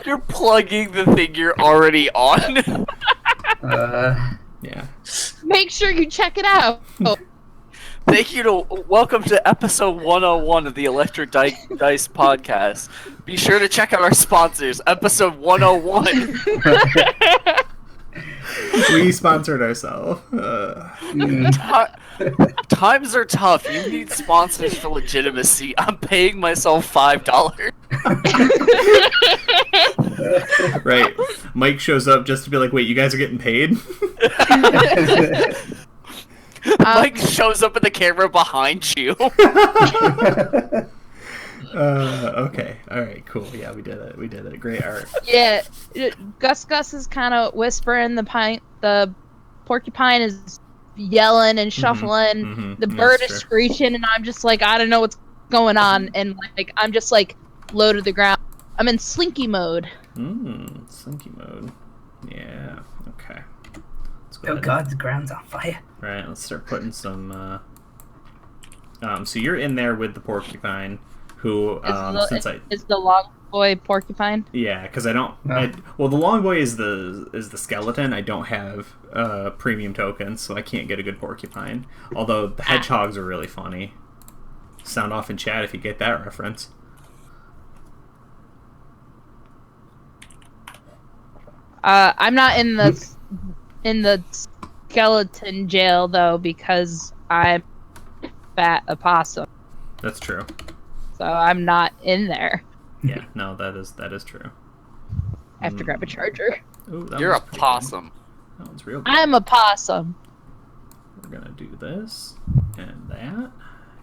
You're plugging the thing you're already on. Yeah. Make sure you check it out. Welcome to episode 101 of the Electric Dice podcast. Be sure to check out our sponsors, episode 101. We sponsored ourselves. Times are tough. You need sponsors for legitimacy. I'm paying myself $5. Right. Mike shows up just to be like, wait, you guys are getting paid? Mike shows up in the camera behind you. Okay. Alright, cool. Yeah, we did it. Great art. Yeah, Gus is kind of whispering. The porcupine is yelling and shuffling. The bird is screeching, and I'm just like, I don't know what's going on, and like I'm just like low to the ground. I'm in slinky mode. Slinky mode. Yeah. Okay. Oh God, the ground's on fire. Right. Let's start putting some. So you're in there with the porcupine, who is the long boy porcupine? Yeah, because I don't. Well, the long boy is the skeleton. I don't have premium tokens, so I can't get a good porcupine. Although the hedgehogs are really funny. Sound off in chat if you get that reference. I'm not in the skeleton jail though because I'm fat opossum. That's true. So I'm not in there. Yeah, no, that is true. I have to grab a charger. Ooh, You're a possum. That one's real good. I'm a possum. We're gonna do this and that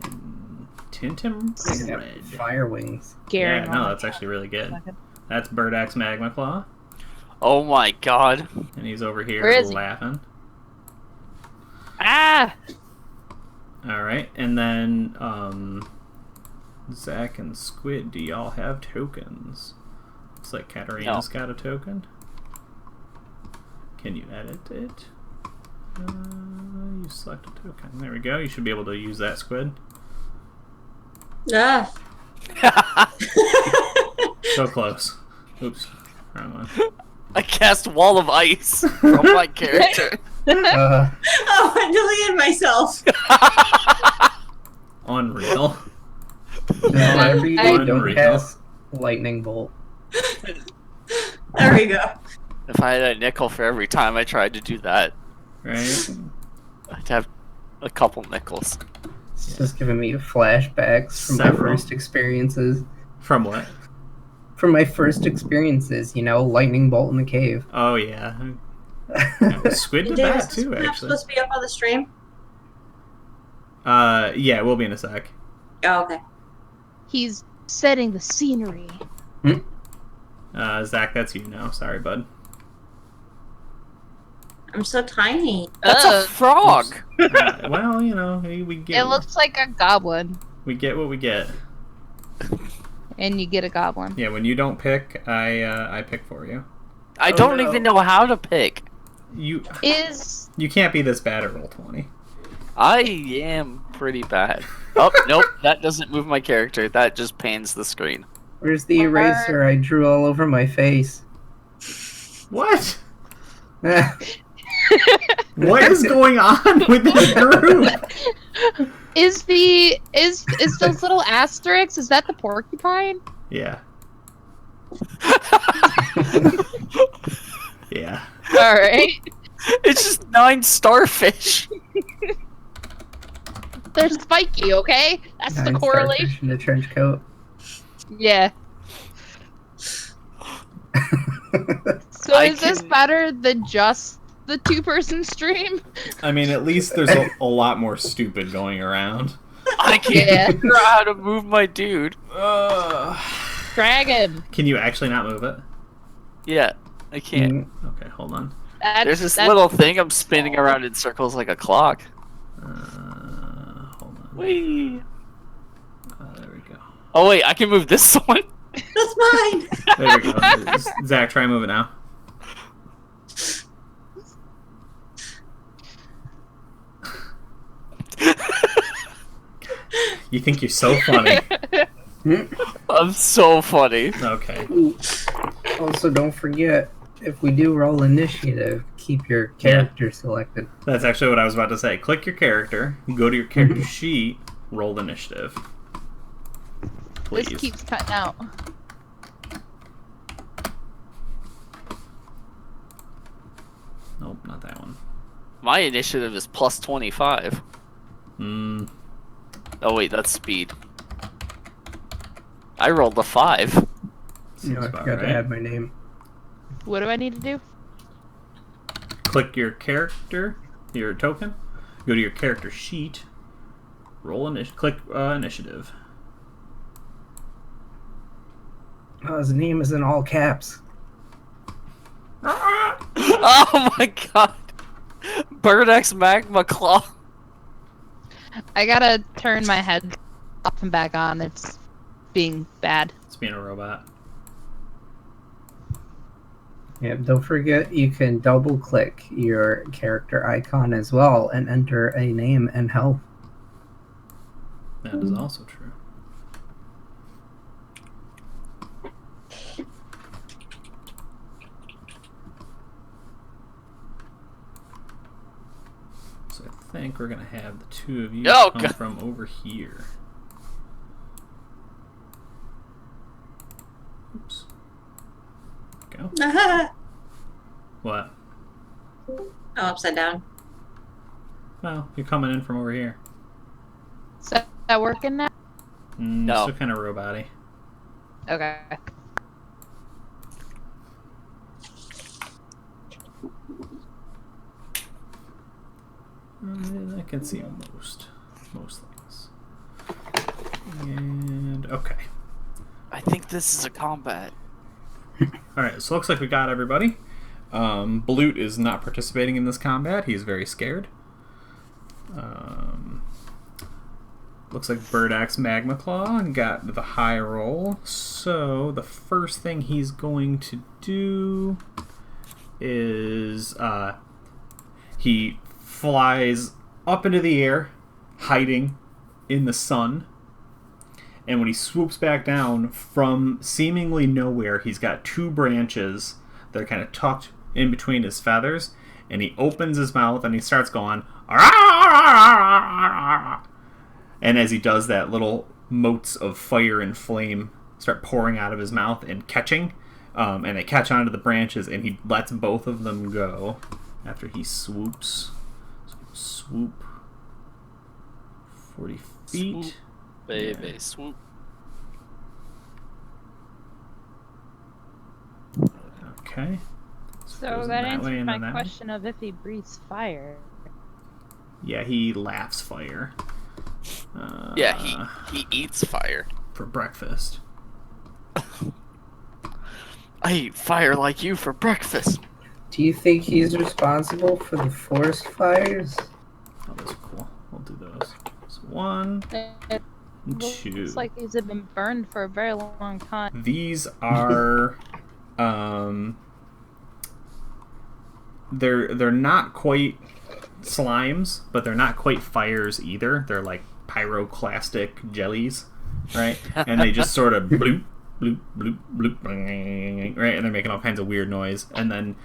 and tint him red. Fire wings. Yeah, no, that's actually really good. That's Birdax Magma Claw, Oh my god. and he's over here Where is he? laughing. Ah! All right, and then Zach and Squid, do y'all have tokens? Looks like Katarina's got a token. Can you edit it? You select a token. There we go. You should be able to use that, Squid. Ah. So close. Oops. Wrong one. I cast Wall of Ice from my character. Oh, I deleted myself. Unreal. Whenever you don't Unreal. cast lightning bolt. There we go. If I had a nickel for every time I tried to do that, Right? I'd have a couple nickels. It's just giving me flashbacks from my Several. first experiences. From what? From my first experiences, lightning bolt in the cave. Oh, yeah. Squid did Is that this too, map actually. supposed to be up on the stream? Yeah, we'll be in a sec. Oh, okay. He's setting the scenery. Zach, that's you now. Sorry, bud. I'm so tiny. That's Ugh. a frog. Well, we get It looks like a goblin, we get what we get. and you get a goblin. Yeah, when you don't pick, I pick for you. I Oh, don't no. even know how to pick. You Is can't be this bad at Roll20. I am pretty bad. Oh, nope, that doesn't move my character. That just pans the screen. Where's the eraser I drew all over my face? What? What is going on with this group? is those little asterisks? Is that the porcupine? Yeah. Yeah. All right. It's just 9 starfish. They're spiky, okay? That's the correlation. Starfish in a trench coat. Yeah. So I is this can- better than just the 2-person stream? I mean, at least there's a lot more stupid going around. I can't figure out how to move my dude. Dragon. Can you actually not move it? Yeah, I can't. Okay, hold on. There's this little thing I'm spinning around in circles like a clock. Hold on. Whee! There we go. Oh wait, I can move this one. That's mine. There we go. Zach, try and move it now. You think you're so funny. I'm so funny. Okay. Also, don't forget, if we do roll initiative, keep your character selected. That's actually what I was about to say. Click your character, go to your character sheet, roll initiative. Please. This keeps cutting out. Nope, not that one. My initiative is plus 25. Oh wait, that's speed. I rolled a 5. I Seems about forgot to right. add my name. What do I need to do? Click your character, your token, go to your character sheet, click initiative. Oh, his name is in all caps. Oh my god! Bird X Magma Claw. I gotta turn my head up and back on. It's being bad. It's being a robot. Yeah, don't forget you can double click your character icon as well and enter a name and health. That is also true. So I think we're gonna have the two of you Oh, come God. from over here. Oops. Go. Oh, What? upside down. Well, you're coming in from over here. Is that working now? No. Still kind of robot-y. Okay. I can see most things. And okay. I think this is a combat. All right. So looks like we got everybody. Blute is not participating in this combat. He's very scared. Looks like Birdax Magma Claw and got the high roll. So the first thing he's going to do is he flies up into the air, hiding in the sun. And when he swoops back down from seemingly nowhere, he's got two branches that are kind of tucked in between his feathers. And he opens his mouth and he starts going, "Arrgh!" And as he does that, little motes of fire and flame start pouring out of his mouth and catching. And they catch onto the branches, and he lets both of them go after he swoops. So swoop 40 feet. Swoop, baby, swoop. Okay. So goes that way answers and my then that way. question of if he breathes fire. Yeah, he laughs fire. Yeah, he eats fire. For breakfast. I eat fire like you for breakfast. Do you think he's responsible for the forest fires? Oh, those are cool. We'll do those. So 1, It 2. looks like these have been burned for a very long time. These are they're not quite slimes, but they're not quite fires either. They're like pyroclastic jellies, right? And they just sort of bloop, bloop, bloop, bloop, right? And they're making all kinds of weird noise. And then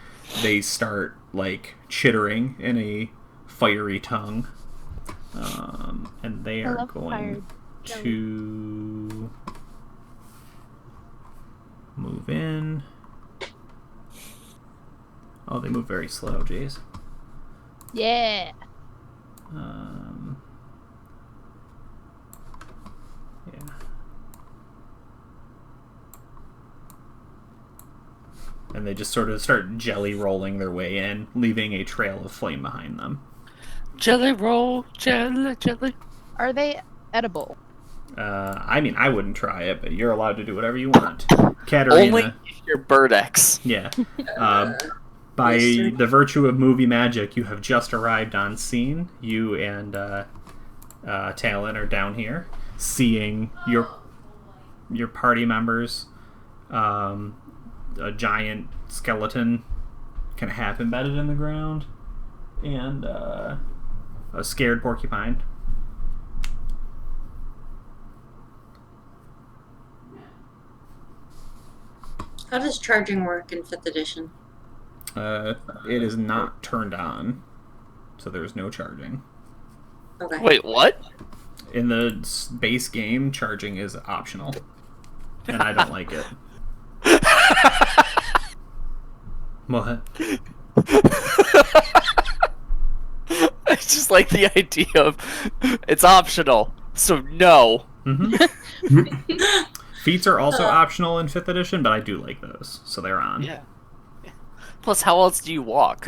they start like chittering in a fiery tongue. And they are going to move in. Oh, they move very slow, jeez. Yeah. Yeah. And they just sort of start jelly rolling their way in, leaving a trail of flame behind them. Jelly roll, jelly, jelly. Are they edible? I mean, I wouldn't try it, but you're allowed to do whatever you want. Katarina. Only if you're Birdex. Yeah. By the virtue of movie magic, you have just arrived on scene. You and Talon are down here, seeing your party members, a giant skeleton kind of half embedded in the ground, and a scared porcupine. How does charging work in 5th edition? It is not turned on, so there's no charging. Okay. Wait, what? In the base game, charging is optional, and I don't like it. What? I just like the idea of it's optional, so no. Mm-hmm. Feats are also optional in 5th edition, but I do like those, so they're on. Yeah. Plus, how else do you walk?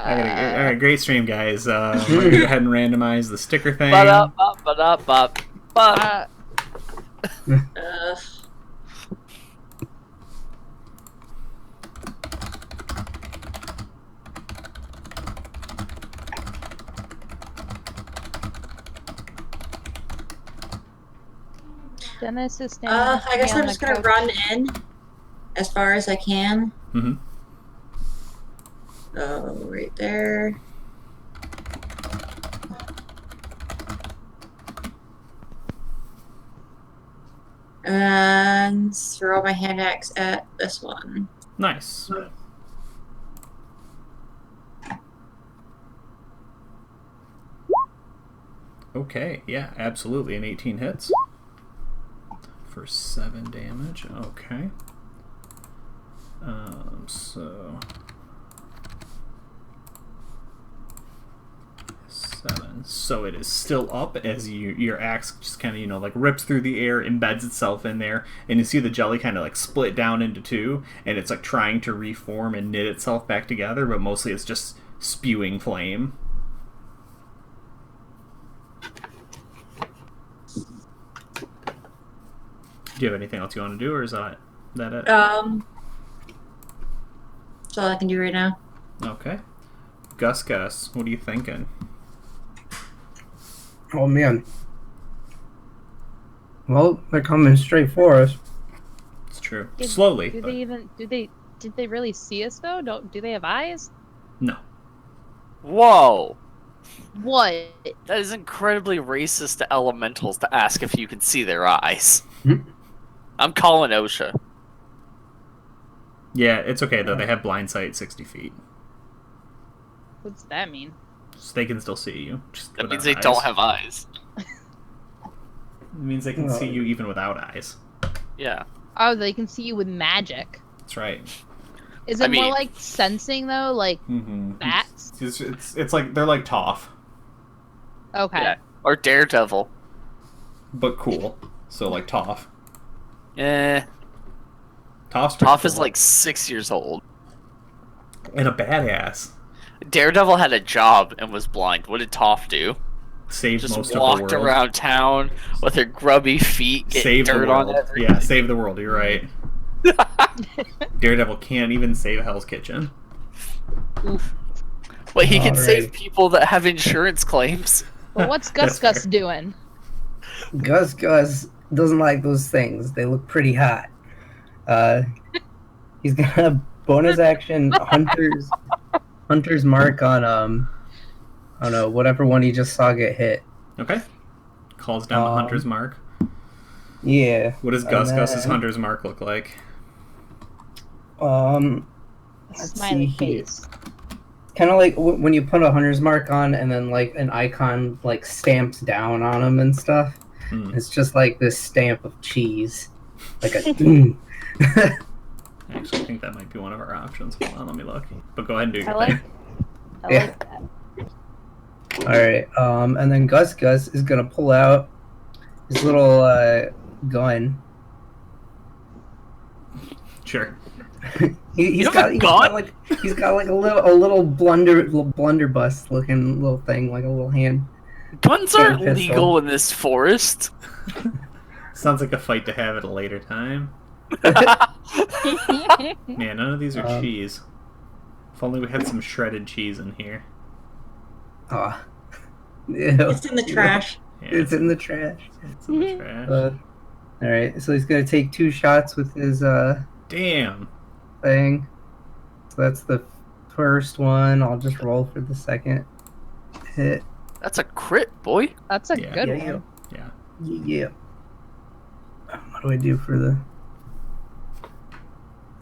Alright, great stream, guys. We're gonna go ahead and randomize the sticker thing. Dennis is standing. I guess I'm just gonna couch. run in as far as I can. Mm-hmm. Oh, right there. And throw my hand axe at this one. Nice. Okay, yeah, absolutely. An 18 hits. For 7 damage. Okay. So 7. So it is still up as your axe just kind of, like rips through the air, embeds itself in there, and you see the jelly kind of like split down into 2, and it's like trying to reform and knit itself back together, but mostly it's just spewing flame. Do you have anything else you want to do, or is that it? That's all I can do right now. Okay. Gus, what are you thinking? Oh man. Well, they're coming straight for us. It's true. Slowly. Did but they really see us though? Do they have eyes? No. Whoa. What? That is incredibly racist to elementals to ask if you can see their eyes. Hmm? I'm calling OSHA. Yeah, it's okay though. They have blind sight 60 feet. What's that mean? So they can still see you. Just That means without they eyes. don't have eyes. It means they can see you even without eyes. Yeah. Oh, they can see you with magic. That's right. Is it more mean- like sensing though, like Mm-hmm. bats? It's like they're like Toph, Okay. Yeah. Or Daredevil. but cool. So like Toph. Eh. Toph's pretty Toph is cool. like 6 years old. and a badass. Daredevil had a job and was blind. What did Toph do? Saved Just most of walked the world. around town with her grubby feet, getting Save the dirt world. on everything. Yeah, save the world. You're right. Daredevil can't even save Hell's Kitchen. But he can Alright. save people that have insurance claims. Well, what's That's Gus fair. doing? Gus doesn't like those things. They look pretty hot. He's got a bonus action hunter's mark on I don't know, whatever one he just saw get hit. Okay. Calls down the Hunter's Mark. Yeah. What does and Gus's then, Hunter's Mark look like? Let's Smiley see here. face. Kind of like when you put a hunter's mark on and then like an icon like stamps down on them and stuff. Hmm. It's just like this stamp of cheese. Like a Actually, I think that might be one of our options. Hold on, let me look. But go ahead and do your thing. I Yeah. like that. Alright, and then Gus is gonna pull out his little gun. Sure. He's have a gun? he's got like a little blunderbuss looking little thing, like a little hand. Guns aren't Pistol. legal in this forest. Sounds like a fight to have at a later time. Man, none of these are cheese. If only we had some shredded cheese in here. Ah. It's in the trash. Yeah, It's in the trash. it's in the trash. Alright, so he's gonna take 2 shots with his Damn. thing. So that's the first one. I'll just roll for the second hit. That's a crit, boy. That's a Yeah. good Yeah, one. Yeah. Yeah. What do I do for the...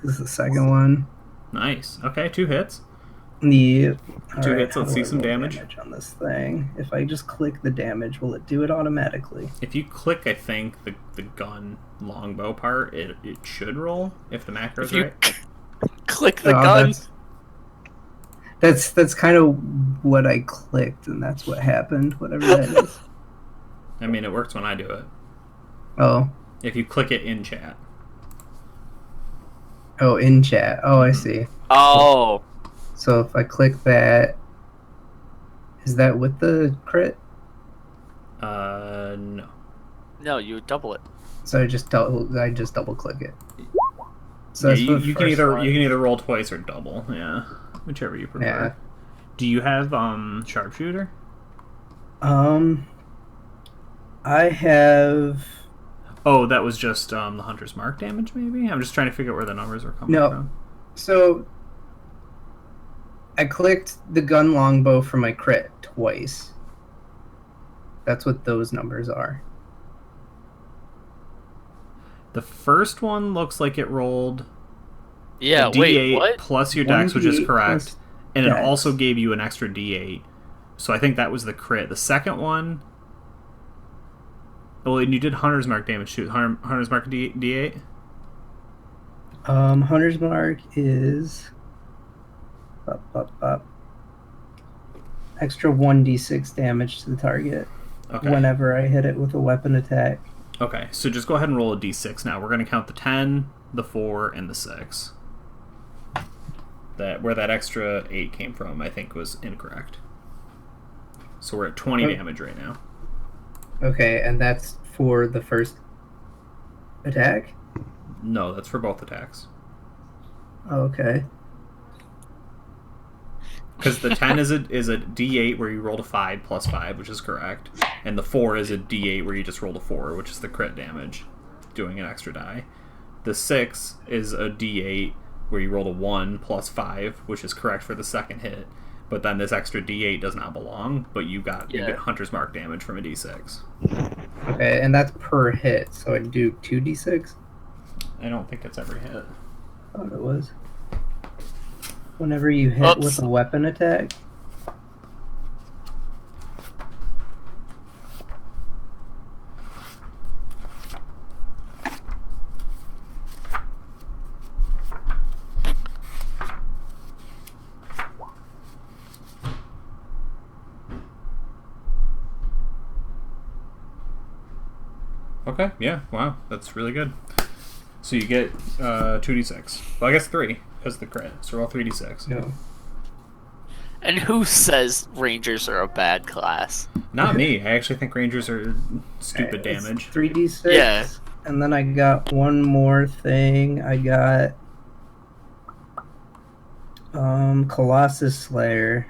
This is the second one. Nice. Okay, 2 hits. Yeah. Two Alright, hits, how let's do see I some roll damage. on this thing. If I just click the damage, will it do it automatically? If you click, I think, the gun longbow part, it should roll if the macro's If you right. click the Oh, gun. That's kind of what I clicked, and that's what happened. Whatever that is. I mean, it works when I do it. Oh, If you click it in chat. oh, in chat. Oh, I see. Oh. So if I click that, is that with the crit? No. No, you would double it. So I just double click it. So Yeah, that's for the you can first either one. you can either roll twice or double. Yeah, whichever you prefer. Yeah. Do you have sharpshooter? I have Oh, that was just the hunter's mark damage. Maybe I'm just trying to figure out where the numbers were coming No. from. so I clicked the gun longbow for my crit twice. That's what those numbers are. The first one looks like it rolled Yeah, a D8 wait, what? plus your One dex, which is D8 correct, plus and it dex. also gave you an extra D8. So I think that was the crit. The second one, well, and you did hunter's mark damage too. Hunter's mark D8. Hunter's mark is extra 1d6 damage to the target Okay. whenever I hit it with a weapon attack. Okay, so just go ahead and roll a d6 now. We're going to count the 10, the 4, and the 6. Where that extra 8 came from, I think, was incorrect. So we're at 20 Oh. damage right now. Okay, and that's for the first attack? No, that's for both attacks. Okay. Because the 10 is a D8 where you rolled a 5 plus 5, which is correct. And the 4 is a D8 where you just rolled a 4, which is the crit damage, doing an extra die. The 6 is a D8 where you rolled a 1 plus 5, which is correct for the second hit. But then this extra D8 does not belong, but you get Hunter's Mark damage from a D6. Okay, and that's per hit, so I do 2d6? I don't think that's every hit. I thought it was. Whenever you hit with a weapon attack. Okay, yeah, wow, that's really good. So you get 2d6. Well, I guess 3, because of the crit. So roll 3d6. No. And who says Rangers are a bad class? Not me. I actually think Rangers are stupid damage. 3d6. Yeah. And then I got one more thing. I got Colossus Slayer.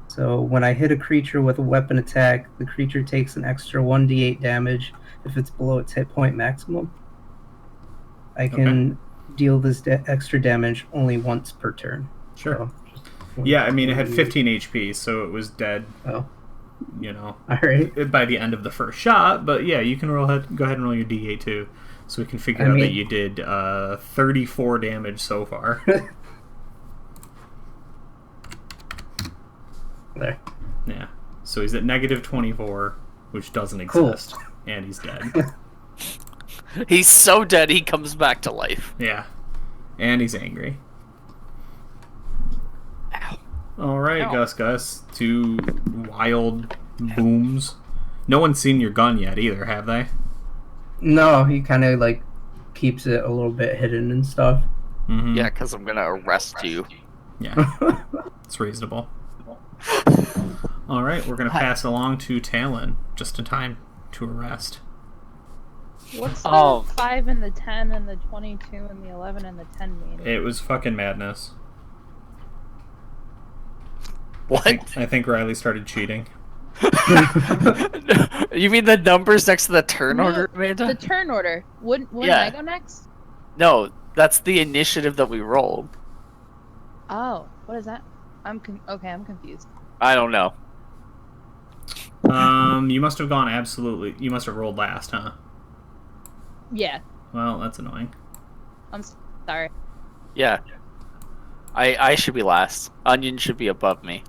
So when I hit a creature with a weapon attack, the creature takes an extra 1d8 damage if it's below its hit point maximum. I can deal this extra damage only once per turn. Sure. So, Yeah, I mean, it had 15 HP, so it was dead, Oh, you know, all right. by the end of the first shot. But yeah, you can go ahead and roll your D8 too. So we can figure out that you did 34 damage so far. There. Yeah. So he's at negative 24, which doesn't exist. Cool. And he's dead. He's so dead he comes back to life. Yeah. And he's angry. Ow. Alright, Ow. Gus. 2 wild booms. No one's seen your gun yet either, have they? No, he kind of like keeps it a little bit hidden and stuff. Mm-hmm. Yeah, because I'm going to arrest you. Yeah. It's reasonable. Alright, we're going to pass along to Talon, just in time to arrest. What's the 5 and the 10 and the 22 and the 11 and the 10 mean? It was fucking madness. What? I think Riley started cheating. You mean the numbers next to the turn order, Amanda? The turn order. Wouldn't I go next? No, that's the initiative that we rolled. Oh, what is that? I'm confused. I don't know. You must have gone absolutely... You must have rolled last, huh? Yeah. Well, that's annoying. I'm sorry. Yeah. I should be last. Onion should be above me.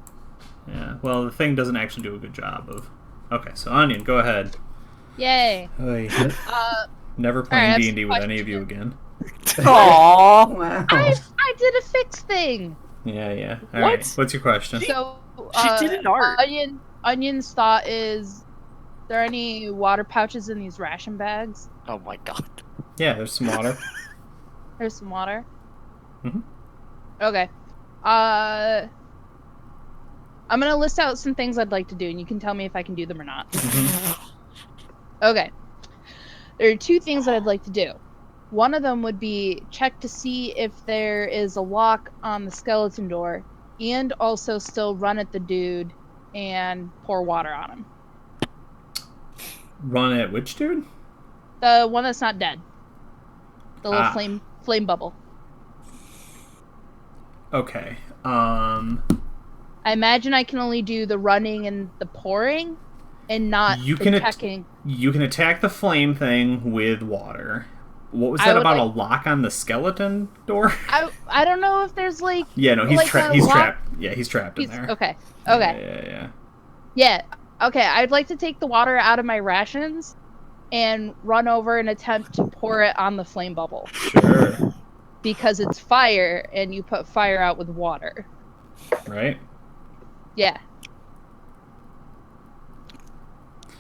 Yeah, well, the thing doesn't actually do a good job of... Okay, so Onion, go ahead. Yay. Oy. Never playing D&D with any of you again. Aww. Wow. I did a fix thing. Yeah. All right. What's your question? So, She did an art. Onion's thought is, there any water pouches in these ration bags? Oh my god. Yeah, there's some water. There's some water? Mhm. Okay. I'm gonna list out some things I'd like to do, and you can tell me if I can do them or not. Okay. There are 2 things that I'd like to do. One of them would be check to see if there is a lock on the skeleton door, and also still run at the dude and pour water on him. Run at which dude? The one that's not dead. The little flame bubble. Okay. I imagine I can only do the running and the pouring, and not attacking. You can attack the flame thing with water. What was that about a lock on the skeleton door? I don't know if there's like... Yeah, no, he's like trapped. He's trapped. Yeah, he's trapped in there. Okay. Yeah. Okay, I'd like to take the water out of my rations and run over and attempt to pour it on the flame bubble. Sure. Because it's fire, and you put fire out with water. Right? Yeah.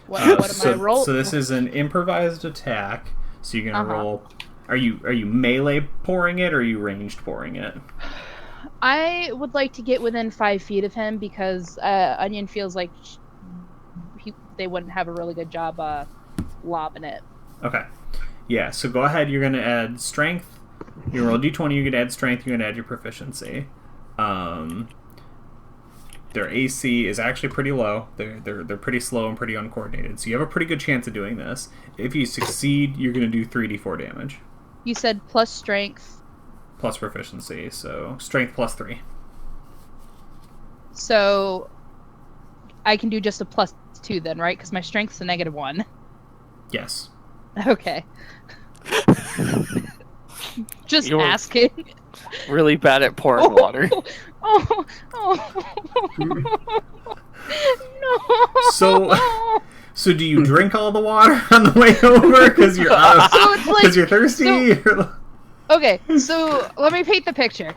What am I rolling? So this is an improvised attack. So you're gonna roll. Are you melee pouring it, or are you ranged pouring it? I would like to get within 5 feet of him because Onion feels like they wouldn't have a really good job lobbing it. Okay. Yeah. So go ahead. You're gonna add strength. You roll a d20. You can add strength. You can add your proficiency. Their AC is actually pretty low. They're pretty slow and pretty uncoordinated. So you have a pretty good chance of doing this. If you succeed, you're going to do 3d4 damage. You said plus strength. Plus proficiency, so strength plus 3. So I can do just a +2 then, right? Because my strength's a -1. Yes. Okay. Just You're asking. really bad at pouring water. Oh, no. So do you drink all the water on the way over because you're So it's like, you're thirsty? okay, so let me paint the picture.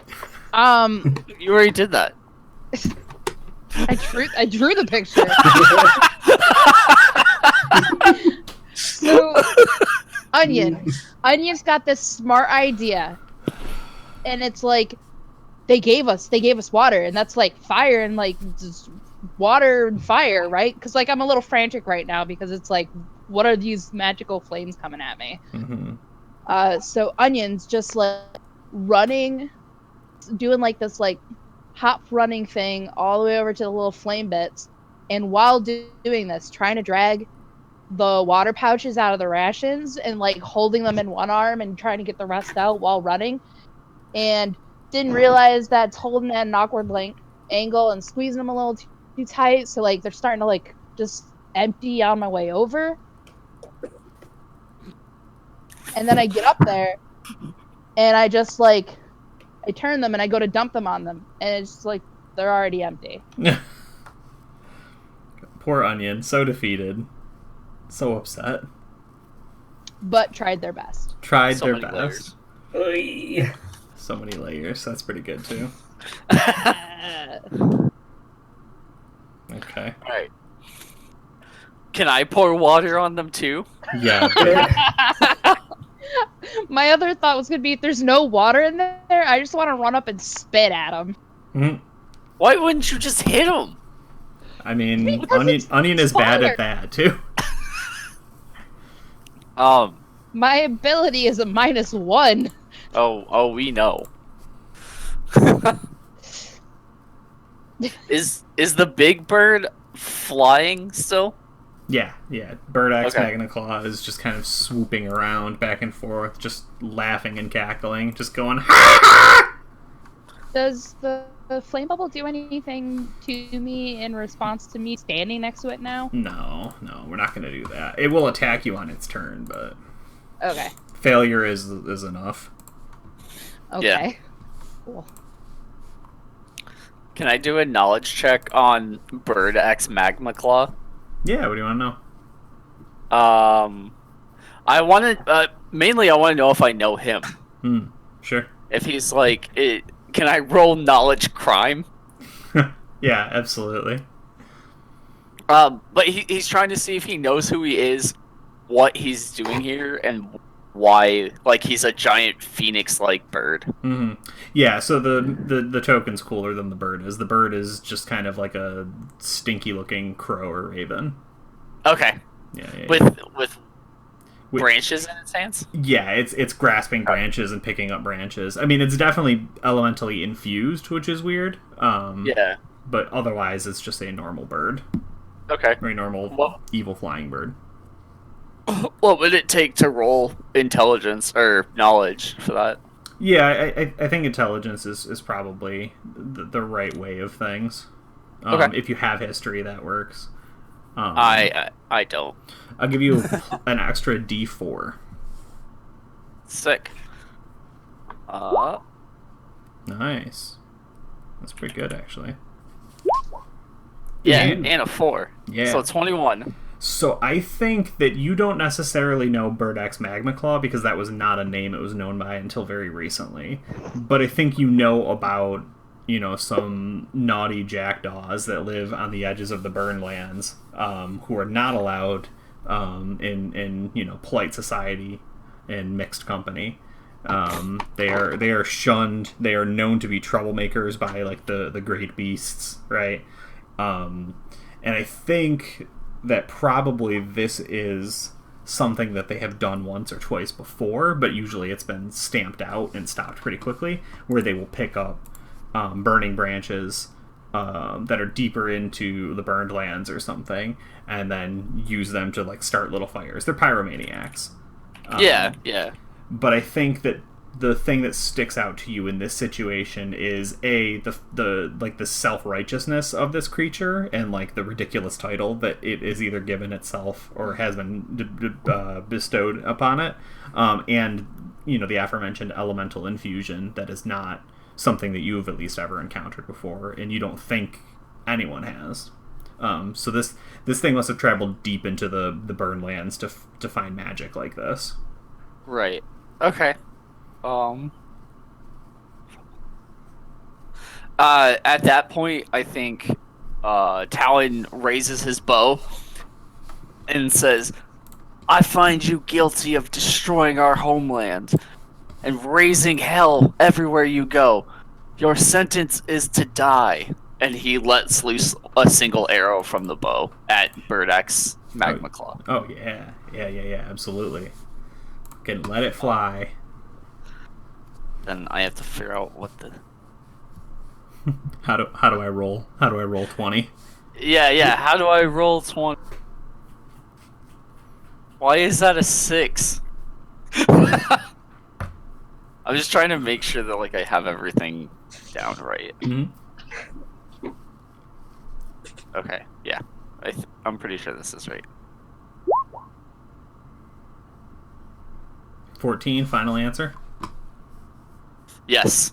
You already did that. I drew the picture. So Onion's got this smart idea, and it's like they gave us water, and that's like fire and like just water and fire, right? Because like I'm a little frantic right now because it's like, what are these magical flames coming at me? Mm-hmm. So Onion's just like running, doing like this like hop running thing all the way over to the little flame bits, and while doing this, trying to drag the water pouches out of the rations and like holding them in one arm and trying to get the rest out while running, and didn't realize that's holding at an awkward angle and squeezing them a little too tight, so like they're starting to like just empty on my way over. And then I get up there and I just like I turn them and I go to dump them on them, and it's just like they're already empty. Poor Onion, so defeated. So upset. But tried their best. Tried So their many best. Oy. So many layers. That's pretty good too. Okay. Alright. Can I pour water on them too? Yeah. My other thought was gonna be, if there's no water in there, I just want to run up and spit at them. Mm-hmm. Why wouldn't you just hit them? I mean, Because Onion is bad at that too. My ability is a -1. Oh, we know. Is the big bird flying still? Yeah. Bird Axe Okay. Magna Claw is just kind of swooping around back and forth, just laughing and cackling, just going. Does the flame bubble do anything to me in response to me standing next to it now? No, we're not going to do that. It will attack you on its turn, but Okay. failure is enough. Okay. Yeah. Cool. Can I do a knowledge check on Bird X Magma Claw? Yeah, what do you want to know? I want to mainly I want to know if I know him. Sure. If he's like, can I roll knowledge crime? Yeah, absolutely. But he's trying to see if he knows who he is, what he's doing here, and why. Like he's a giant phoenix-like bird. Mm-hmm. Yeah, so the token's cooler than the bird is. The bird is just kind of like a stinky-looking crow or raven. Okay. Yeah. With With- branches in its hands. Yeah, it's grasping branches and picking up branches. I mean, it's definitely elementally infused, which is weird. Yeah. But otherwise, it's just a normal bird. Okay. Very normal, Well- evil flying bird. What would it take to roll intelligence or knowledge for that? Yeah, I think intelligence is probably the right way of things. Okay. If you have history, that works. I don't. I'll give you an extra D4. Sick. Nice. That's pretty good, actually. Yeah, Yeah. and a 4. Yeah. So 21. So I think that you don't necessarily know Bird X Magma Claw because that was not a name it was known by until very recently. But I think you know about, some naughty jackdaws that live on the edges of the Burnlands, who are not allowed in polite society and mixed company. They are shunned. They are known to be troublemakers by like the great beasts, right? And I think that probably this is something that they have done once or twice before, but usually it's been stamped out and stopped pretty quickly, where they will pick up burning branches that are deeper into the burned lands or something, and then use them to like start little fires. They're pyromaniacs. Yeah. But I think that the thing that sticks out to you in this situation is the like the self-righteousness of this creature and like the ridiculous title that it is either given itself or has been bestowed upon it, and the aforementioned elemental infusion that is not something that you've at least ever encountered before, and you don't think anyone has. So this thing must have traveled deep into the burned lands to find magic like this. Right. Okay. At that point, I think Talon raises his bow and says, "I find you guilty of destroying our homeland and raising hell everywhere you go. Your sentence is to die." And he lets loose a single arrow from the bow at Birdex Magma Claw. Oh yeah, absolutely. Can let it fly. Then I have to figure out what the... How do I roll? How do I roll 20? Yeah. How do I roll 20? Why is that a 6? I'm just trying to make sure that like I have everything down right. Mm-hmm. Okay. Yeah. I'm pretty sure this is right. 14, final answer? Yes.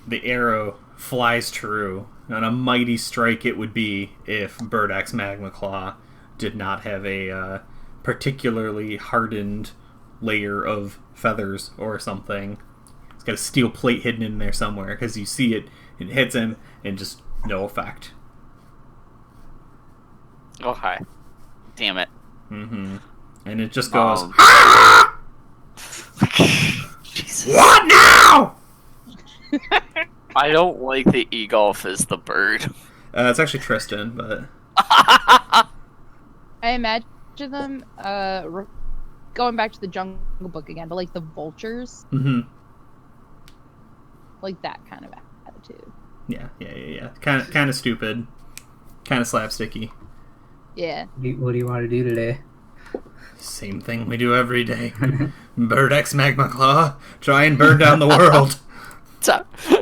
The arrow flies true, and a mighty strike it would be if Birdex Magma Claw did not have a particularly hardened layer of feathers or something. It's got a steel plate hidden in there somewhere, because you see it hits him, and just no effect. Oh, hi. Damn it. Mm-hmm. And it just goes, Jesus. What now? I don't like the e-golf as the bird. It's actually Tristan, but... I imagine them going back to the Jungle Book again, but like the vultures. Mm-hmm. Like that kind of attitude. Yeah. Kind of stupid. Kind of slapsticky. Yeah. What do you want to do today? Same thing we do every day. Birdex Magma Claw. Try and burn down the world.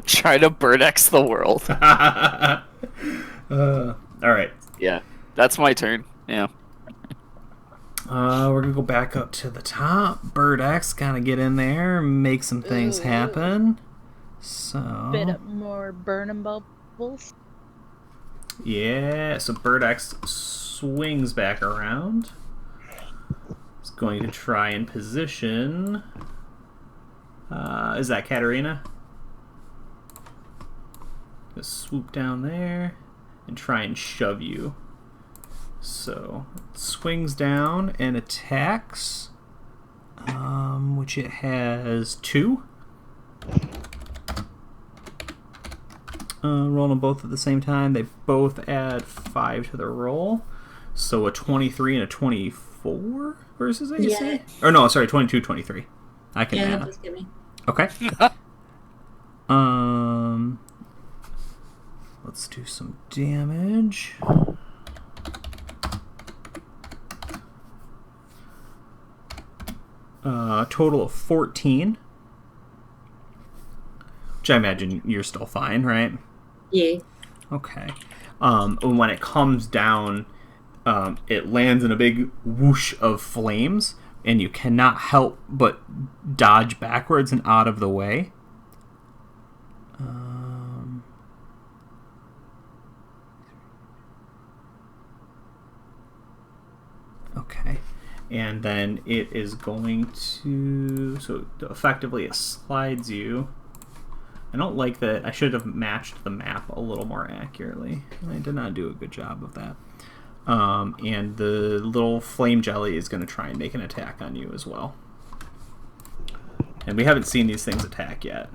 Try to Birdex the world. Alright. Yeah. That's my turn. Yeah. We're gonna go back up to the top. Birdex gotta get in there, make some things happen. So... Bit up more burning bubbles. Yeah, so Birdex swings back around. It's going to try and position... is that Katarina? Just swoop down there and try and shove you. So, it swings down and attacks, which it has 2. Rolling them both at the same time. They both add 5 to their roll. So a 23 and a 24 versus AC? Yeah. Or no, sorry, 22, 23. I can Yeah, add. that's good. Okay. Let's do some damage. Total of 14. Which I imagine you're still fine, right? Yeah. Okay. When it comes down, it lands in a big whoosh of flames, and you cannot help but dodge backwards and out of the way. Okay. And then it is going to... So effectively it slides you... I don't like that. I should have matched the map a little more accurately. I did not do a good job of that. And the little flame jelly is going to try and make an attack on you as well. And we haven't seen these things attack yet.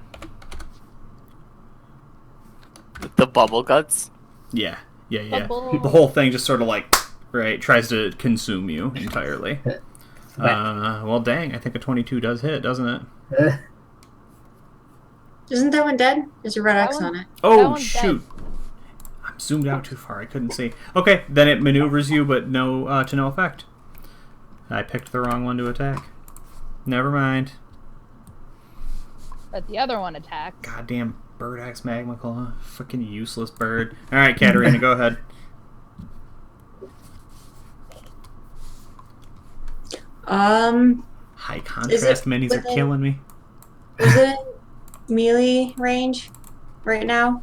The bubble guts? Yeah. Bubble. The whole thing just sort of like, right, tries to consume you entirely. Well, dang, I think a 22 does hit, doesn't it? Isn't that one dead? There's a red That X one- on it. That Oh one's shoot! I'm zoomed out too far. I couldn't see. Okay, then it maneuvers you, but to no effect. I picked the wrong one to attack. Never mind. But the other one attacks. Goddamn bird axe magma claw. Fucking useless bird. All right, Katarina, go ahead. High contrast minis are within- killing me. Is it in melee range right now?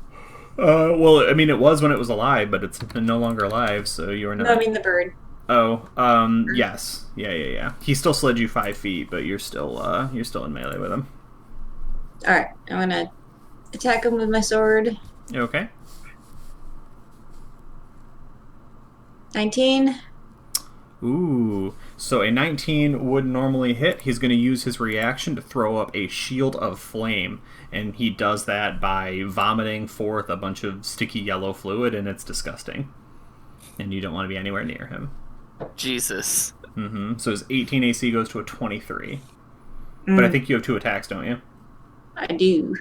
Well, I mean, it was when it was alive, but it's no longer alive, so you are not. No, I mean the bird. Oh, yes, yeah. He still slid you 5 feet, but you're still in melee with him. All right, I'm gonna attack him with my sword. Okay. 19. Ooh, so a 19 would normally hit. He's going to use his reaction to throw up a shield of flame, and he does that by vomiting forth a bunch of sticky yellow fluid, and it's disgusting. And you don't want to be anywhere near him. Jesus. So his 18 AC goes to a 23. But I think you have 2 attacks, don't you? I do.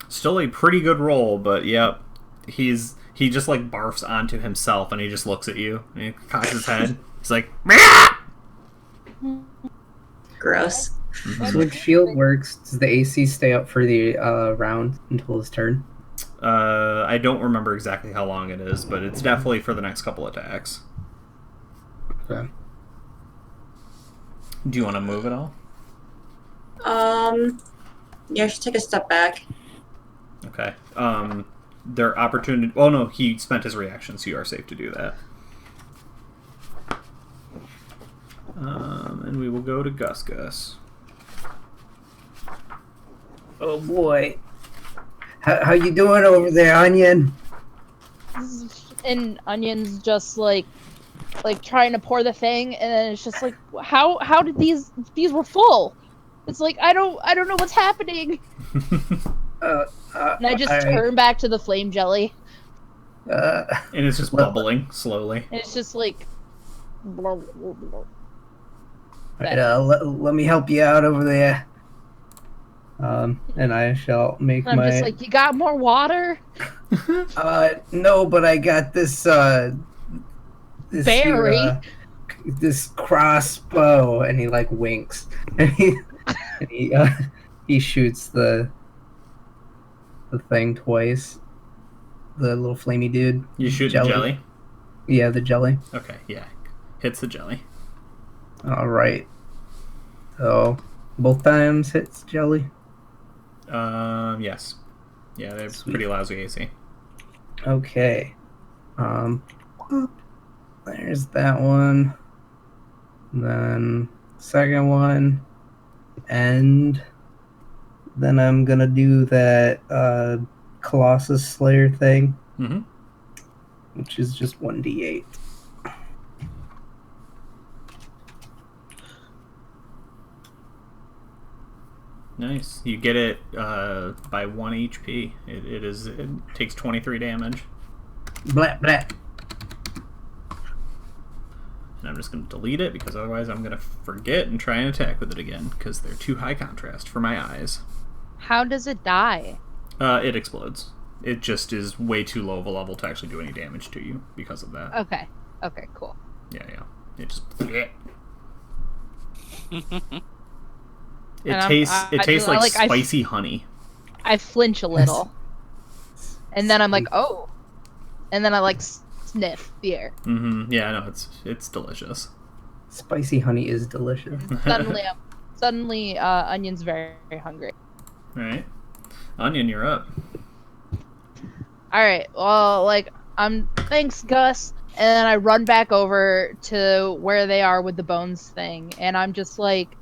Still a pretty good roll, but yep. He just like barfs onto himself, and he just looks at you, and he cocks his head. He's like, "Meow!" Gross. So when shield works, does the AC stay up for the round until his turn? I don't remember exactly how long it is, but it's definitely for the next couple attacks. Okay. Do you want to move at all? Yeah, I should take a step back. Okay. Their opportunity. Oh no, he spent his reaction, so you are safe to do that. And we will go to Gus. Oh boy. How you doing over there, Onion? And Onion's just like trying to pour the thing, and then it's just like, how did these were full? It's like I don't know what's happening. And I just turn back to the flame jelly. And it's just bubbling slowly. And it's just like. Blah, blah, blah. Let me help you out over there. And I shall make I'm just like, you got more water? No, but I got this this berry. This crossbow, and he like winks, and he shoots the thing twice. The little flamey dude. You shoot the jelly? Yeah, the jelly. Okay, yeah. Hits the jelly. Alright. So, both times hits jelly? Yes. Yeah, they're pretty lousy AC. Okay. There's that one. Then, second one. And then I'm gonna do that, Colossus Slayer thing. Which is just 1d8. Nice. You get it by 1 HP. It takes 23 damage. Blah, blah. And I'm just going to delete it because otherwise I'm going to forget and try and attack with it again because they're too high contrast for my eyes. How does it die? It explodes. It just is way too low of a level to actually do any damage to you because of that. Okay, cool. Yeah. It just... It And tastes I like spicy honey. I flinch a little. And then I'm like, oh. And then I like sniff the air. Yeah, no, it's delicious. Spicy honey is delicious. Suddenly, Onion's very, very hungry. Alright. Onion, you're up. Alright, well, thanks, Gus. And then I run back over to where they are with the bones thing. And I'm just like,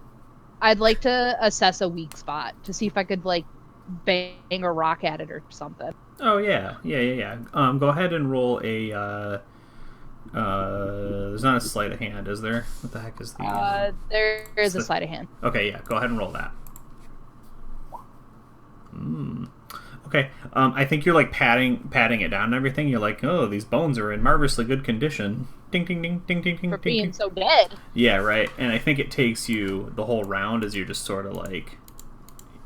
I'd like to assess a weak spot to see if I could, bang a rock at it or something. Oh, yeah. Go ahead and roll a, there's not a sleight of hand, is there? What the heck is the... There is a sleight of hand. Okay, yeah, go ahead and roll that. Okay, I think you're, patting it down and everything. You're like, oh, these bones are in marvelously good condition. ding, ding, ding, ding, ding, ding, For ding, being ding. so dead. Yeah, right. And I think it takes you the whole round as you're just sort of like,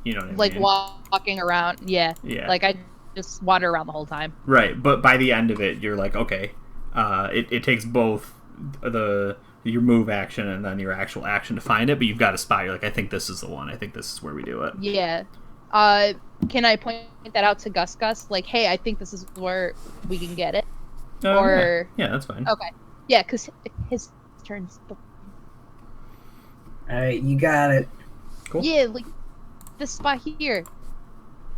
you know what I Like mean? walking around. Yeah. Yeah. Like I just wander around the whole time. Right, but by the end of it, you're like, okay, it takes both your move action and then your actual action to find it, but you've got a spot. You're like, I think this is the one. I think this is where we do it. Yeah. Can I point that out to Gus Gus? Like, hey, I think this is where we can get it. Or yeah, that's fine. okay, yeah, because his turn's. Alright, you got it. Cool. Yeah, like this spot here.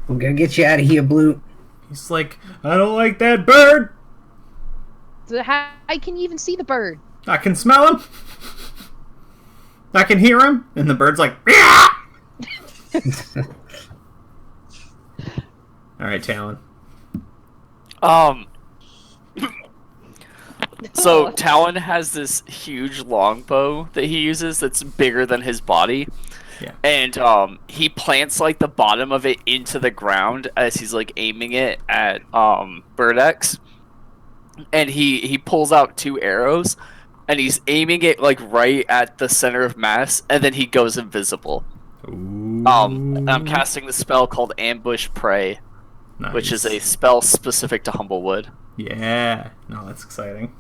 I'm gonna get you out of here, Blue. He's like, I don't like that bird. So how can you even see the bird? I can smell him. I can hear him, and the bird's like, yeah. All right, Talon. So Talon has this huge longbow that he uses that's bigger than his body. Yeah. And he plants like the bottom of it into the ground as he's like aiming it at Birdex. And he pulls out 2 arrows and he's aiming it like right at the center of mass, and then he goes invisible. Ooh. I'm casting the spell called Ambush Prey, Nice. which is a spell specific to Humblewood. Yeah. No, that's exciting.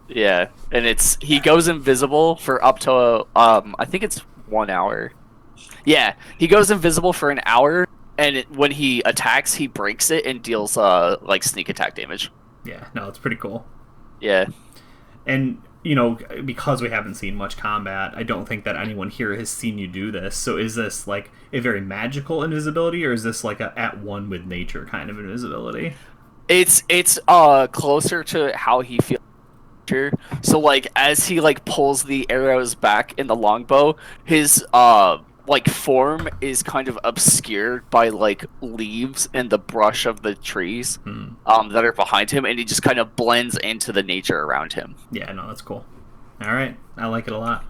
Yeah, and he goes invisible for up to I think it's 1 hour. Yeah, he goes invisible for an hour, and when he attacks, he breaks it and deals like sneak attack damage. Yeah. No, it's pretty cool. Yeah. And you know, because we haven't seen much combat, I don't think that anyone here has seen you do this. So is this like a very magical invisibility, or is this like a at one with nature kind of invisibility? It's closer to how he feels. So like as he like pulls the arrows back in the longbow, his like form is kind of obscured by like leaves and the brush of the trees that are behind him, and he just kind of blends into the nature around him. Yeah, no, that's cool. All right, I like it a lot.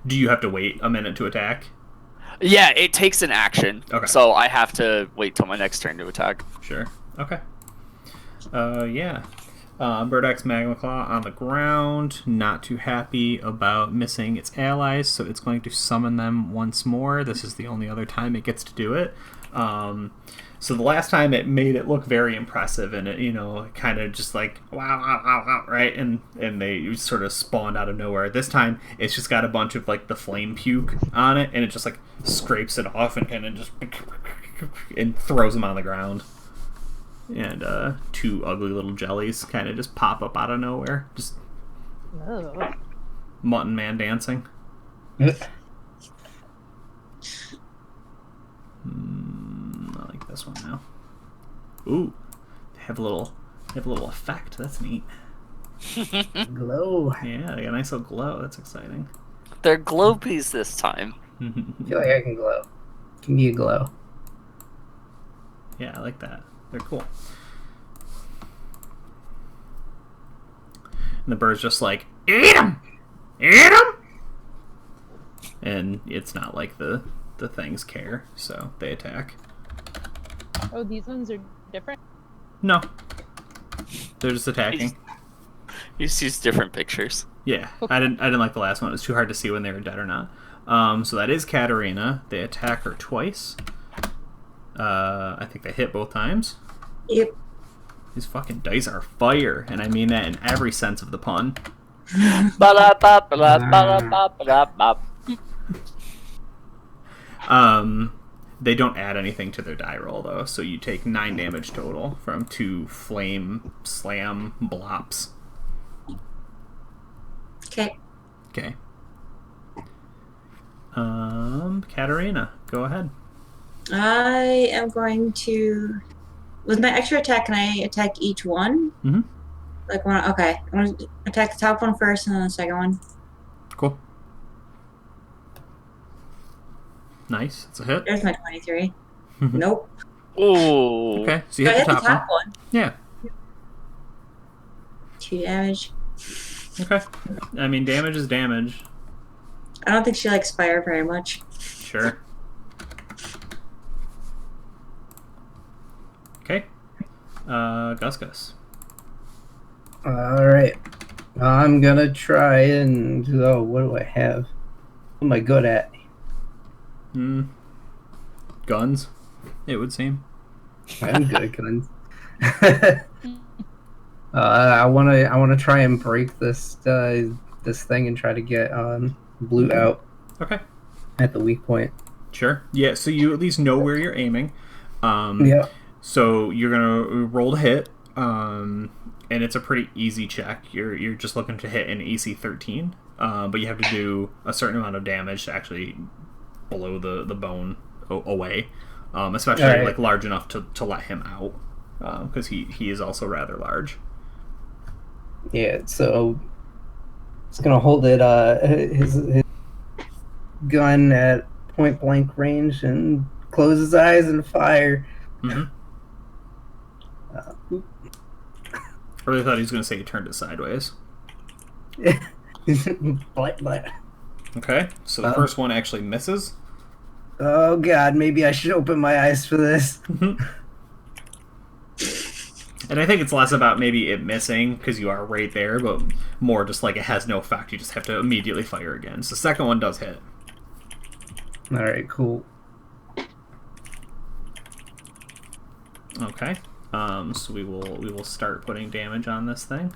Do you have to wait a minute to attack? Yeah, it takes an action. Okay. So I have to wait till my next turn to attack. Sure. Okay. Yeah. Birdex Magma Claw on the ground, not too happy about missing its allies, so it's going to summon them once more. This is the only other time it gets to do it. So the last time it made it look very impressive, and it, you know, kind of just like wow, wow, wow, wow, right, and they sort of spawned out of nowhere. This time it's just got a bunch of like the flame puke on it, and it just like scrapes it off and kind of just and throws them on the ground. And 2 ugly little jellies kind of just pop up out of nowhere, just mutton man dancing. I like this one now. Ooh, they have a little effect. That's neat. Glow. Yeah, they got a nice little glow. That's exciting. They're globies this time. I feel like I can glow. Give me a glow. Yeah, I like that. They're cool. And the bird's just like, eat him! Eat him! And it's not like the things care, so they attack. Oh, these ones are different? No. They're just attacking. You just use different pictures. Yeah, I didn't like the last one. It was too hard to see when they were dead or not. So that is Katarina. They attack her twice. I think they hit both times. Yep. These fucking dice are fire, and I mean that in every sense of the pun. They don't add anything to their die roll though, so you take 9 damage total from 2 flame slam blops. Okay. Okay. Katarina, go ahead. I am going to, with my extra attack, can I attack each one? Mm-hmm. Like one. Okay, I'm gonna attack the top one first, and then the second one. Cool. Nice. It's a hit. There's my 23. Nope. Ooh. Okay, so you So I hit hit the top one. one. Yeah. 2 damage. Okay. I mean, damage is damage. I don't think she likes fire very much. Sure. Okay. Gus Gus. Alright. I'm gonna try and... Oh, what do I have? What am I good at? Guns, it would seem. I'm good at guns. I wanna try and break this thing and try to get Blue out Okay. at the weak point. Sure. Yeah, so you at least know where you're aiming. Yeah. So you're gonna roll to hit, and it's a pretty easy check. You're just looking to hit an AC 13, but you have to do a certain amount of damage to actually blow the bone away, especially All right. like large enough to let him out, because he is also rather large. Yeah, so it's gonna hold it his gun at point blank range and close his eyes and fire. Mm-hmm. I really thought he was going to say he turned it sideways. Blight. Okay, so the first one actually misses. Oh god, maybe I should open my eyes for this. And I think it's less about maybe it missing, because you are right there, but more just like it has no effect. You just have to immediately fire again. So the second one does hit. Alright, cool. Okay. So we will start putting damage on this thing.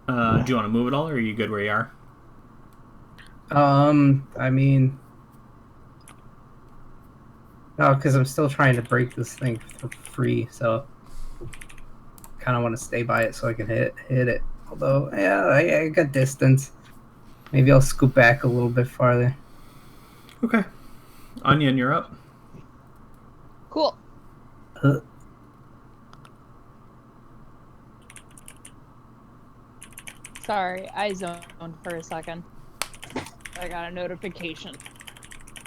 Do you want to move at all, or are you good where you are? I mean... No, because I'm still trying to break this thing for free, so... kind of want to stay by it so I can hit it. Although, yeah, I got distance. Maybe I'll scoot back a little bit farther. Okay. Onion, you're up. Cool. Sorry, I zoned for a second. I got a notification.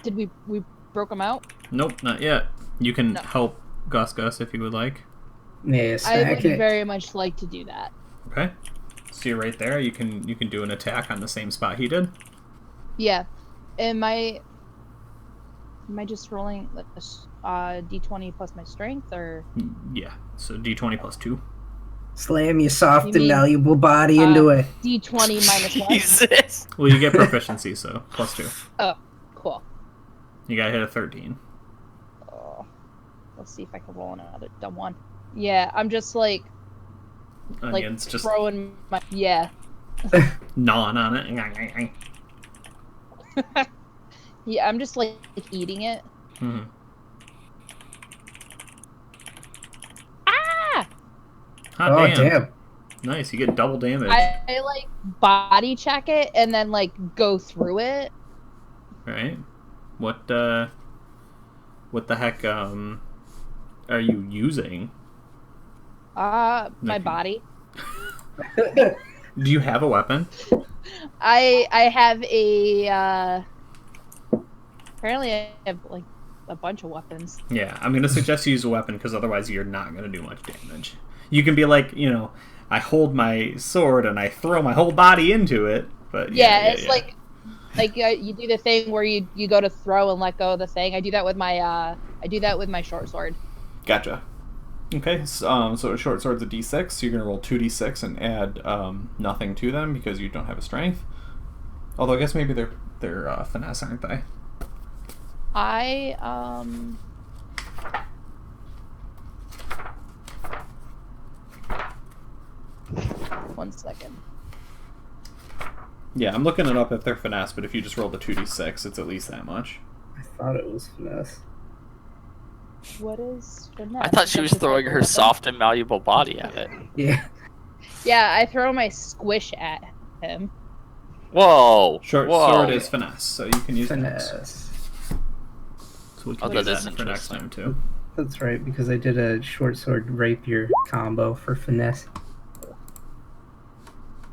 Did we broke them out? Nope, not yet. You can No. help Gus if you would like. Yeah, I smack would it. very much like to do that. Okay. So you're right there. You can do an attack on the same spot he did. Yeah. Am I just rolling d20 plus my strength, or? Yeah. So D20 plus 2. Slam your soft You and mean, malleable body into it. d20 minus 1? Jesus. Well, you get proficiency, so plus 2. Oh, cool. You gotta hit a 13. Oh, let's see if I can roll another dumb one. Yeah, I'm just like Onions just throwing my gnawing on it. yeah, I'm just like eating it. Mm-hmm. Ah! Hot Oh, damn. damn. Nice, you get double damage. I like body check it and then like go through it. Right? What the heck are you using? My Like- body. Do you have a weapon? I have a apparently I have like a bunch of weapons. Yeah, I'm gonna suggest you use a weapon, because otherwise you're not gonna do much damage. You can be like, I hold my sword and I throw my whole body into it, but It's like you do the thing where you go to throw and let go of the thing. I do that with my short sword. Gotcha. Okay, so a short sword's a d6, so you're gonna roll 2d6 and add nothing to them because you don't have a strength. Although I guess maybe they're finesse, aren't they? One second. Yeah, I'm looking it up if they're finesse, but if you just roll the 2d6, it's at least that much. I thought it was finesse. What is finesse? I thought she was throwing her soft and malleable body at it. Yeah. Yeah, I throw my squish at him. Whoa. Short Whoa. sword is finesse, so you can use finesse. Finesse. So we Oh, can do that is that for next interesting. time too. That's right, because I did a short sword rapier combo for finesse.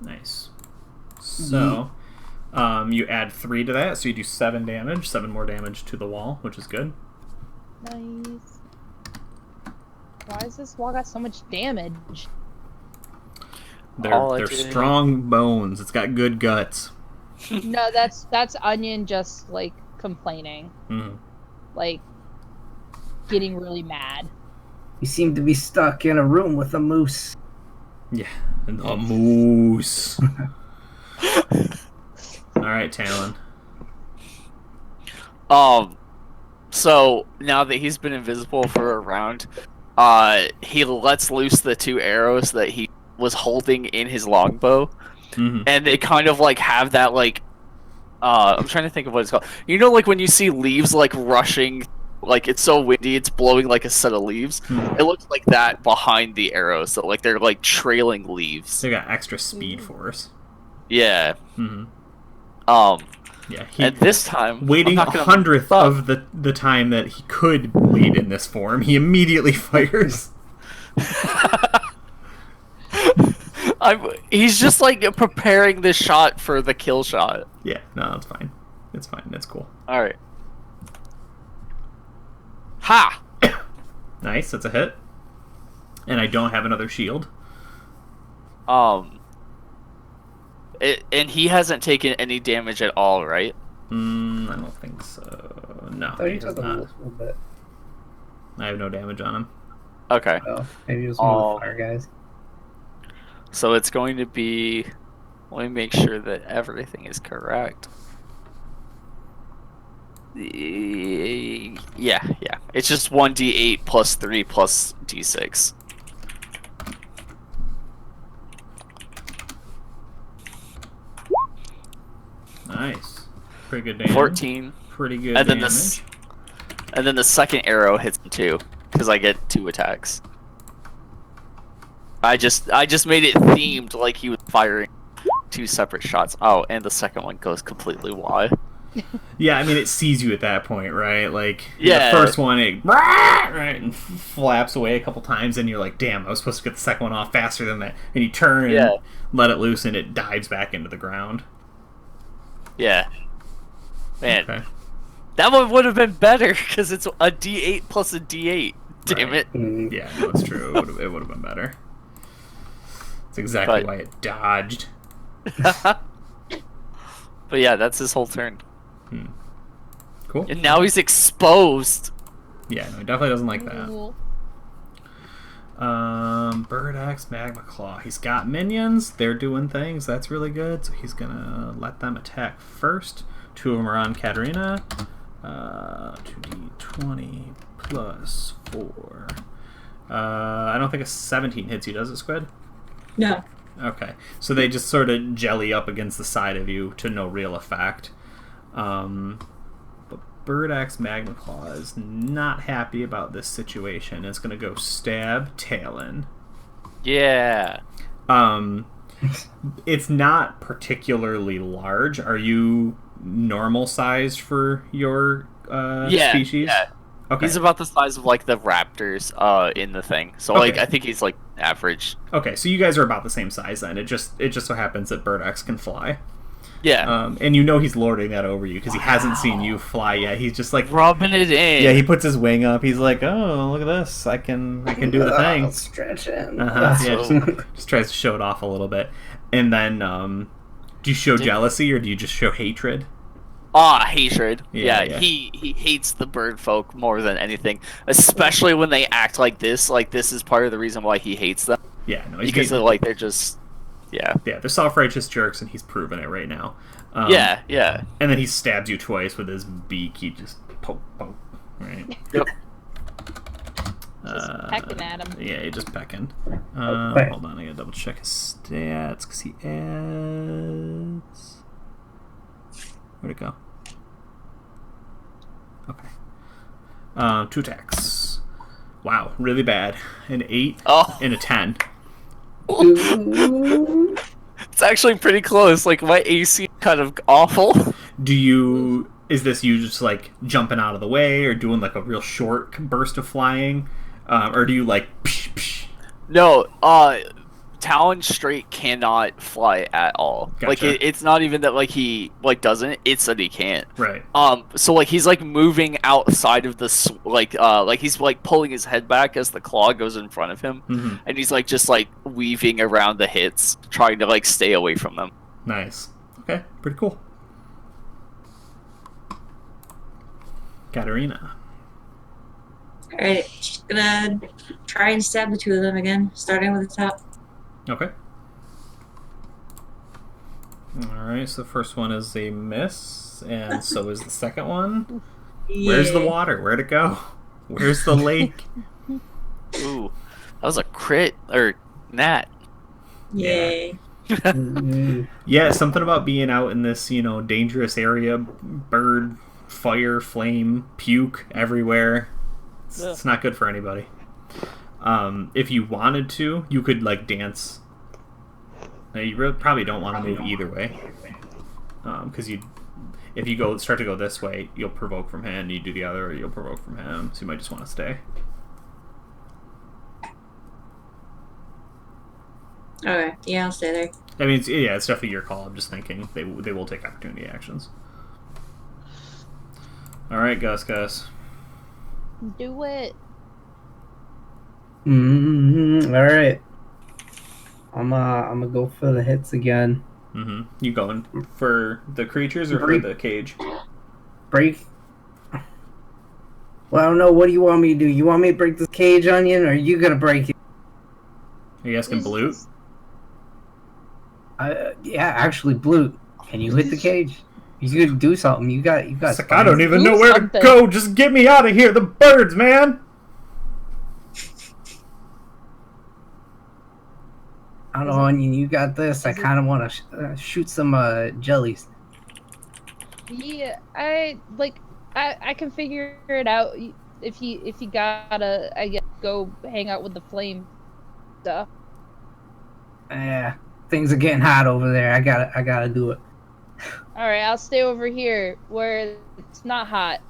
Nice. So, you add 3 to that, so you do 7 damage, 7 more damage to the wall, which is good. Nice. Why is this wall got so much damage? They're All I they're did- strong bones. It's got good guts. No, that's Onion just like complaining, like getting really mad. You seem to be stuck in a room with a moose. Yeah, and the moose. All right, Talon. So now that he's been invisible for a round, he lets loose the 2 arrows that he was holding in his longbow, and they kind of like have that like, I'm trying to think of what it's called. You know, like when you see leaves like rushing, like it's so windy, it's blowing like a set of leaves. It looks like that behind the arrows, so like they're like trailing leaves. They got extra speed force. Yeah. Yeah, and this time, waiting 100th of the time that he could bleed in this form, he immediately fires. He's just like preparing the shot for the kill shot. Yeah, no, it's fine. It's fine. It's cool. All right. Ha! Nice. That's a hit. And I don't have another shield. And he hasn't taken any damage at all, right? I don't think so. No, he does not. A little bit. I have no damage on him. Okay. Oh, maybe it was one of the fire guys. So it's going to be... Let me make sure that everything is correct. Yeah. It's just 1d8 plus 3 plus d6. Nice. Pretty good damage. 14. Pretty good And then damage. And then the second arrow hits him too, because I get 2 attacks. I just made it themed like he was firing 2 separate shots. Oh, and the second one goes completely wide. Yeah, I mean, it sees you at that point, right? Like, Yeah. the first one, it right, and flaps away a couple times, and you're like, damn, I was supposed to get the second one off faster than that. And you turn and let it loose, and it dives back into the ground. Yeah. Man. Okay. That one would have been better, because it's a d8 plus a d8. Damn Right. it. Yeah, no, it's true. It would have been better. That's exactly why it dodged. But yeah, that's his whole turn. Cool. And now he's exposed. Yeah, no, he definitely doesn't like that. Cool. Bird Axe, Magma Claw. He's got minions. They're doing things. That's really good. So he's gonna let them attack first. 2 of them are on Katarina. 2d20 plus 4. I don't think a 17 hits you, does it, Squid? No. Okay. So they just sort of jelly up against the side of you to no real effect. But Bird Axe Magma Claw is not happy about this situation. It's going to go stab Talon. Yeah. It's not particularly large. Are you normal sized for your species? Yeah. Okay. He's about the size of like the raptors in the thing. So Okay. like I think he's like average. Okay, so you guys are about the same size then. It just so happens that Bird Axe can fly. Yeah. And you know he's lording that over you because he hasn't seen you fly yet. He's just like Rubbing it in. Yeah, he puts his wing up. He's like, "Oh, look at this! I can do the thing." I'll stretch him. Yeah, just tries to show it off a little bit, and then do you show jealousy or do you just show hatred? Hatred. Yeah. He hates the Birdfolk more than anything, especially when they act like this. Like this is part of the reason why he hates them. Yeah, no, because they're just they're self-righteous jerks, and he's proven it right now. Yeah. And then he stabs you twice with his beak. He just poke, right? Yep. Just pecking at him. Yeah, he's just pecking. Okay. Hold on, I gotta double check his stats because he adds. Where'd it go? Okay. 2 attacks. Wow, really bad. An 8 and a 10. It's actually pretty close. Like my AC kind of awful. Is this you just like jumping out of the way or doing like a real short burst of flying? Or do you like psh, psh? No, Talon straight cannot fly at all. Gotcha. Like it's not even that like he like doesn't. It's that he can't. Right. So like he's like moving outside of the like he's like pulling his head back as the claw goes in front of him, and he's like just like weaving around the hits, trying to like stay away from them. Nice. Okay, pretty cool. Katarina. Alright, she's gonna try and stab the two of them again, starting with the top. Okay. Alright, so the first one is a miss, and so is the second one. Yeah. Where's the water? Where'd it go? Where's the lake? Ooh, that was a crit or nat. Yay. Yeah, something about being out in this, dangerous area. Bird, fire, flame, puke everywhere. It's not good for anybody. If you wanted to, you could, dance. Now, you probably don't want to move either way. Because if you start to go this way, you'll provoke from him. You do the other, you'll provoke from him. So you might just want to stay. Okay, yeah, I'll stay there. I mean, it's definitely your call. I'm just thinking they will take opportunity actions. All right, Gus. Do it. All right. I'm gonna go for the hits again. Mm-hmm. You going for the creatures or for the cage? Break. Well, I don't know. What do you want me to do? You want me to break this cage, Onion, or are you gonna break it? Are you asking Blute? Yeah, actually, Blute. Can you hit the cage? You could do something. You got. It's like, I don't even know where to go. Just get me out of here. The birds, man. I don't know, Onion. You got this. I kind of want to shoot some jellies. Yeah, I can figure it out. If you gotta, I guess, go hang out with the flame stuff. Yeah, things are getting hot over there. I gotta do it. All right, I'll stay over here where it's not hot.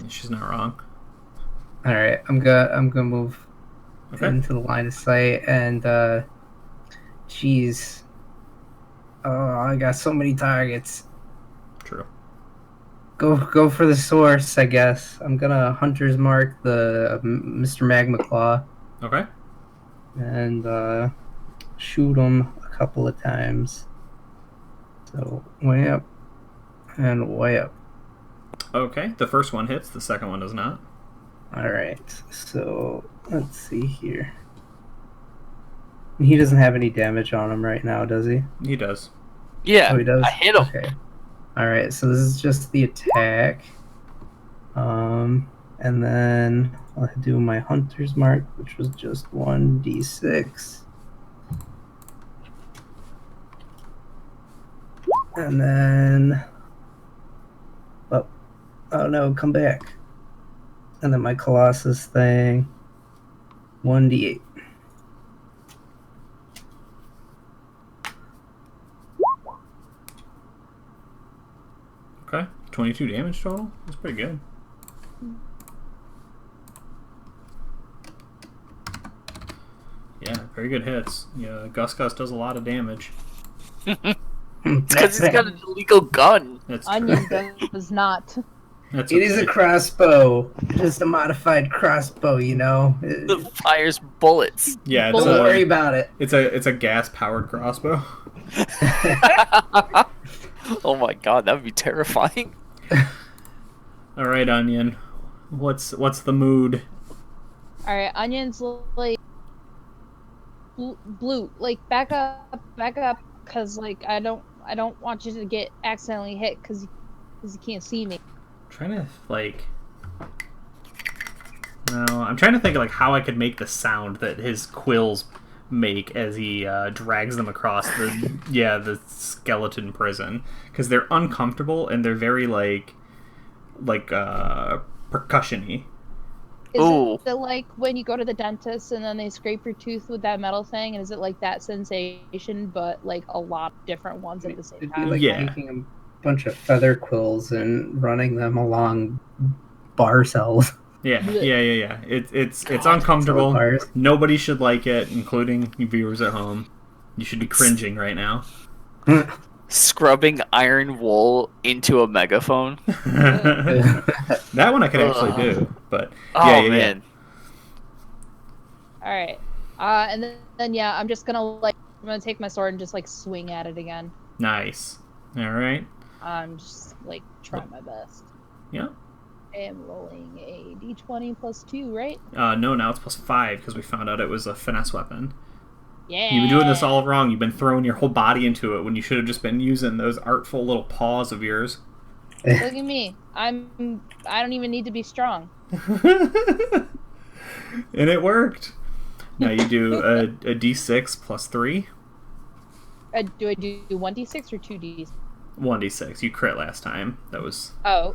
She's not wrong. All right, I'm gonna move into the line of sight, and jeez, I got so many targets. True. Go for the source, I guess. I'm gonna hunter's mark the Mr. Magma Claw. Okay. And shoot him a couple of times. So way up and way up. Okay, the first one hits, the second one does not. Alright, so let's see here. He doesn't have any damage on him right now, does he? He does. Yeah, Oh, he does? I hit him. Okay. Alright, so this is just the attack. And then I'll do my hunter's mark, which was just 1d6. And then... Oh no, come back. And then my Colossus thing, 1d8. Okay, 22 damage total. That's pretty good. Yeah, very good hits. Yeah, Gus does a lot of damage. It's because he's got an illegal gun. That's Onion true. does not. That's It is a crossbow, just a modified crossbow, you know. That fires bullets. Yeah, Don't worry about it. It's a gas powered crossbow. Oh my god, that would be terrifying. All right, Onion. What's the mood? All right, Onion's like blue, like back up, because I don't want you to get accidentally hit because you can't see me. I'm trying to think of how I could make the sound that his quills make as he drags them across the skeleton prison, because they're uncomfortable and they're very percussion-y. Is it like when you go to the dentist and then they scrape your tooth with that metal thing, and is it like that sensation but a lot of different ones at the same It'd time? be taking a bunch of feather quills and running them along bar cells. Yeah. It's uncomfortable. Nobody should like it, including you viewers at home. You should be cringing right now. Scrubbing iron wool into a megaphone. That one I could actually do, but man. All right, and then yeah, I'm just gonna I'm gonna take my sword and just swing at it again. Nice. All right. I'm just like trying my best. Yeah. I am rolling a d20 plus 2, right? No, now it's +5 because we found out it was a finesse weapon. Yeah. You've been doing this all wrong. You've been throwing your whole body into it when you should have just been using those artful little paws of yours. Look at me. I don't even need to be strong. And it worked. Now you do a d6 plus 3. Do I do 1d6 or 2d? 1d6. You crit last time. That was Oh,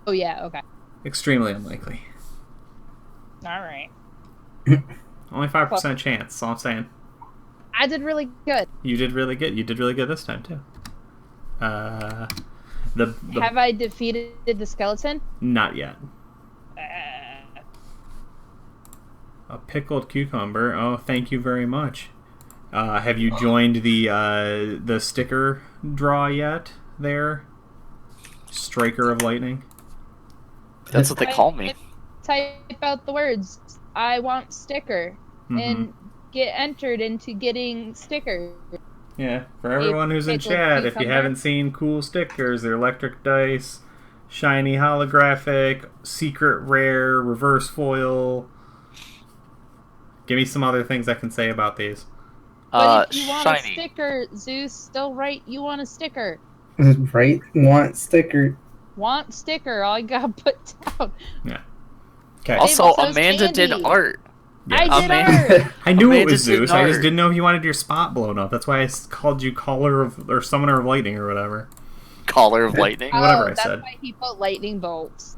yeah, okay. extremely unlikely. Alright. Only 5% chance. That's all I'm saying. I did really good. You did really good. You did really good this time too. The Have I defeated the skeleton? Not yet. A pickled cucumber. Oh, thank you very much. Have you joined the sticker draw yet? There, Striker of Lightning. That's what they call me. Type out the words. I want sticker and get entered into getting stickers. Yeah, for everyone who's in pickled chat, if you cucumber. haven't seen cool stickers, they're electric dice, shiny holographic, secret rare, reverse foil. Give me some other things I can say about these. But if you want shiny. a sticker, Zeus, still right, you want a sticker. Right? Want sticker. Want sticker, all you gotta put down. Yeah. Okay. Also, Says Amanda did candy. art. I did Amanda- art. I knew it Amanda was did Zeus. I just art. didn't know if you wanted your spot blown up. That's why I called you Caller of or Summoner of Lightning or whatever. Collar of lightning. Whatever I that's said. why he put lightning bolts.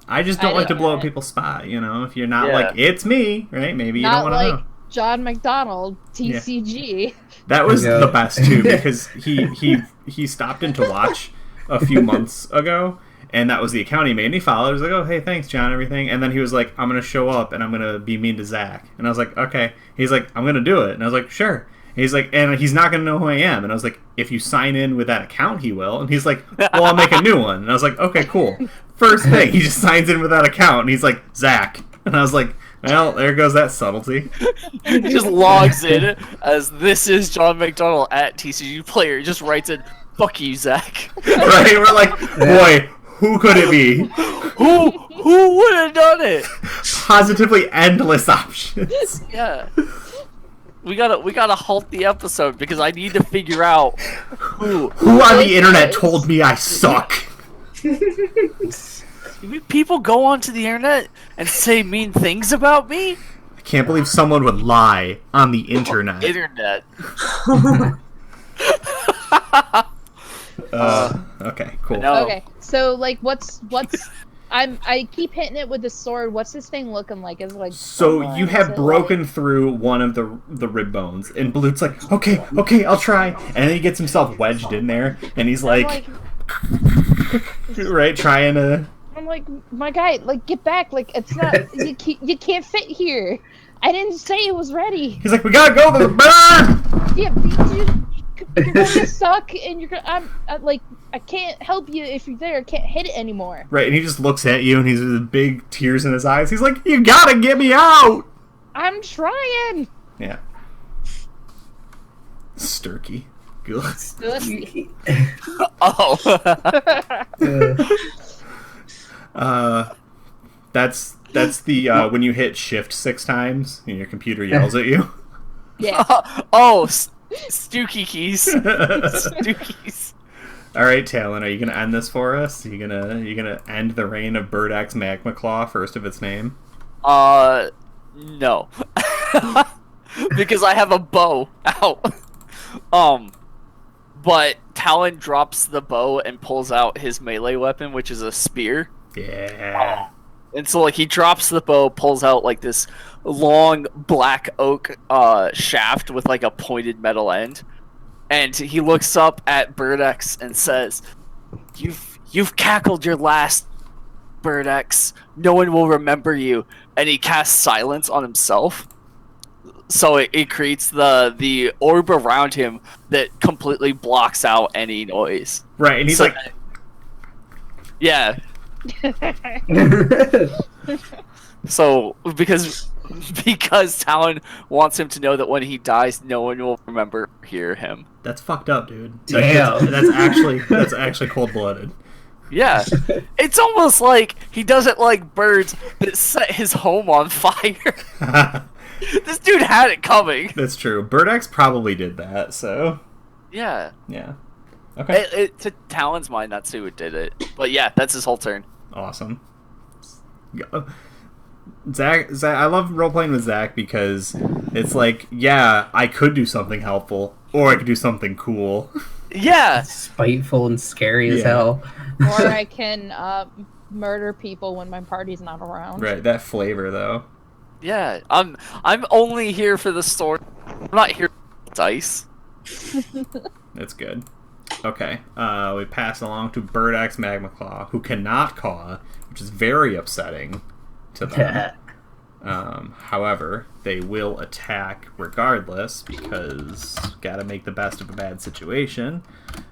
I just don't I like to didn't blow know up that. people's spot. You know, if you're not Yeah. like it's me, right? Maybe you Not don't want to like know. John McDonald, TCG. That was Yeah. the best too because he stopped in to watch a few months ago, and that was the account he made. And he followed. He was like, "Oh, hey, thanks, John." Everything, and then he was like, "I'm gonna show up and I'm gonna be mean to Zach." And I was like, "Okay." He's like, "I'm gonna do it," and I was like, "Sure." And he's like, "And he's not gonna know who I am." And I was like, "If you sign in with that account, he will." And he's like, "Well, I'll make a new one." And I was like, "Okay, cool." First thing, he just signs in with that account, and he's like, "Zach," and I was like, "Well, there goes that subtlety." He just logs in as this is John McDonald at TCG Player. He just writes in, "Fuck you, Zach." Right? We're like, boy, who could it be? Who would have done it? Positively endless options. Yeah. We gotta halt the episode because I need to figure out who on the internet told me I suck? people go onto the internet and say mean things about me. I can't believe someone would lie on the internet. Internet. Okay, cool. No. Okay, so like, what's I keep hitting it with the sword. What's this thing looking like? Is it like So someone? you Is have it broken through one of the rib bones, and Blute's like, okay, I'll try. And then he gets himself wedged in there, and he's like, right, trying to... I'm like, my guy, like, get back! Like, it's not you can't fit here. I didn't say it was ready. He's like, we gotta go to the burn! Yeah, you're gonna suck, and you're gonna. I'm like, I can't help you if you're there. I can't hit it anymore. Right, and he just looks at you, and he's with big tears in his eyes. He's like, you gotta get me out! I'm trying. Yeah. Sturkey. Good. Oh. That's the when you hit shift 6 times and your computer yells at you. Yeah. Oh, Stooky keys. Stookies. All right, Talon, are you gonna end this for us? Are you gonna end the reign of Birdax Magma Claw, first of its name? No. Because I have a bow out. But Talon drops the bow and pulls out his melee weapon, which is a spear. Yeah. And so, like, he drops the bow, pulls out, like, this long black oak shaft with, like, a pointed metal end. And he looks up at Birdex and says, You've cackled your last, Birdex. No one will remember you. And he casts silence on himself. So it creates the orb around him that completely blocks out any noise. Right, and he's like... Yeah. So, because because Talon wants him to know that when he dies, no one will remember or hear him. That's fucked up, dude. Damn. That's actually cold-blooded. Yeah, it's almost like he doesn't like birds that set his home on fire. This dude had it coming. That's true. Birdax probably did that, so... Yeah. Yeah. Okay. To Talon's mind, that's who did it. But yeah, that's his whole turn. Awesome. Zach, I love role-playing with Zach because it's like, yeah, I could do something helpful, or I could do something cool. Yeah. Spiteful and scary as hell. Or I can murder people when my party's not around. Right, that flavor, though. Yeah, I'm only here for the story. I'm not here for dice. That's good. Okay, we pass along to Birdax Magmaclaw, who cannot caw, which is very upsetting to them. However, they will attack regardless, because gotta make the best of a bad situation.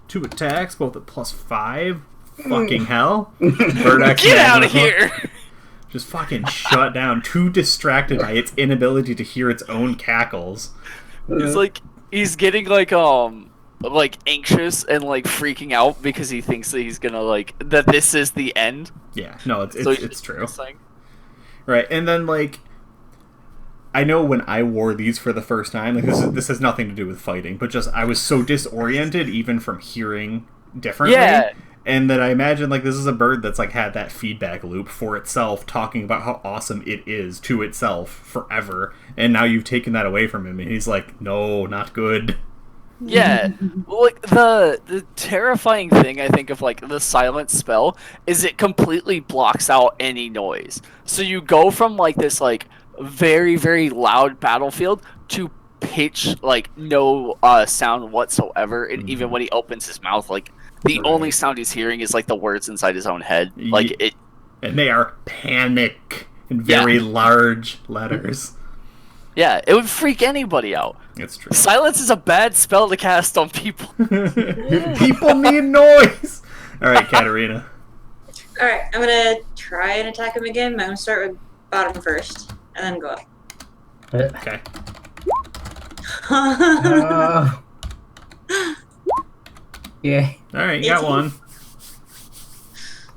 2 attacks, both at +5. Fucking hell. Birdax Get out Magmaclaw of here! just fucking shut down, too distracted by its inability to hear its own cackles. He's getting like anxious and like freaking out because he thinks that he's gonna that this is the end. Yeah, no, it's true. Missing. Right, and then I know when I wore these for the first time, this has nothing to do with fighting, but just I was so disoriented even from hearing differently. Yeah. And that I imagine this is a bird that's had that feedback loop for itself, talking about how awesome it is to itself forever, and now you've taken that away from him, and he's like, no, not good. Yeah, the terrifying thing I think of the silent spell is it completely blocks out any noise. So you go from this very, very loud battlefield to pitch no sound whatsoever, and even when he opens his mouth, the only sound he's hearing is the words inside his own head. And they are panic in very large letters. Yeah, it would freak anybody out. It's true. Silence is a bad spell to cast on people. People need noise. All right, Katarina. All right, I'm gonna try and attack him again. I'm gonna start with bottom first, and then go up. Okay. Yeah. All right, you got 18. one.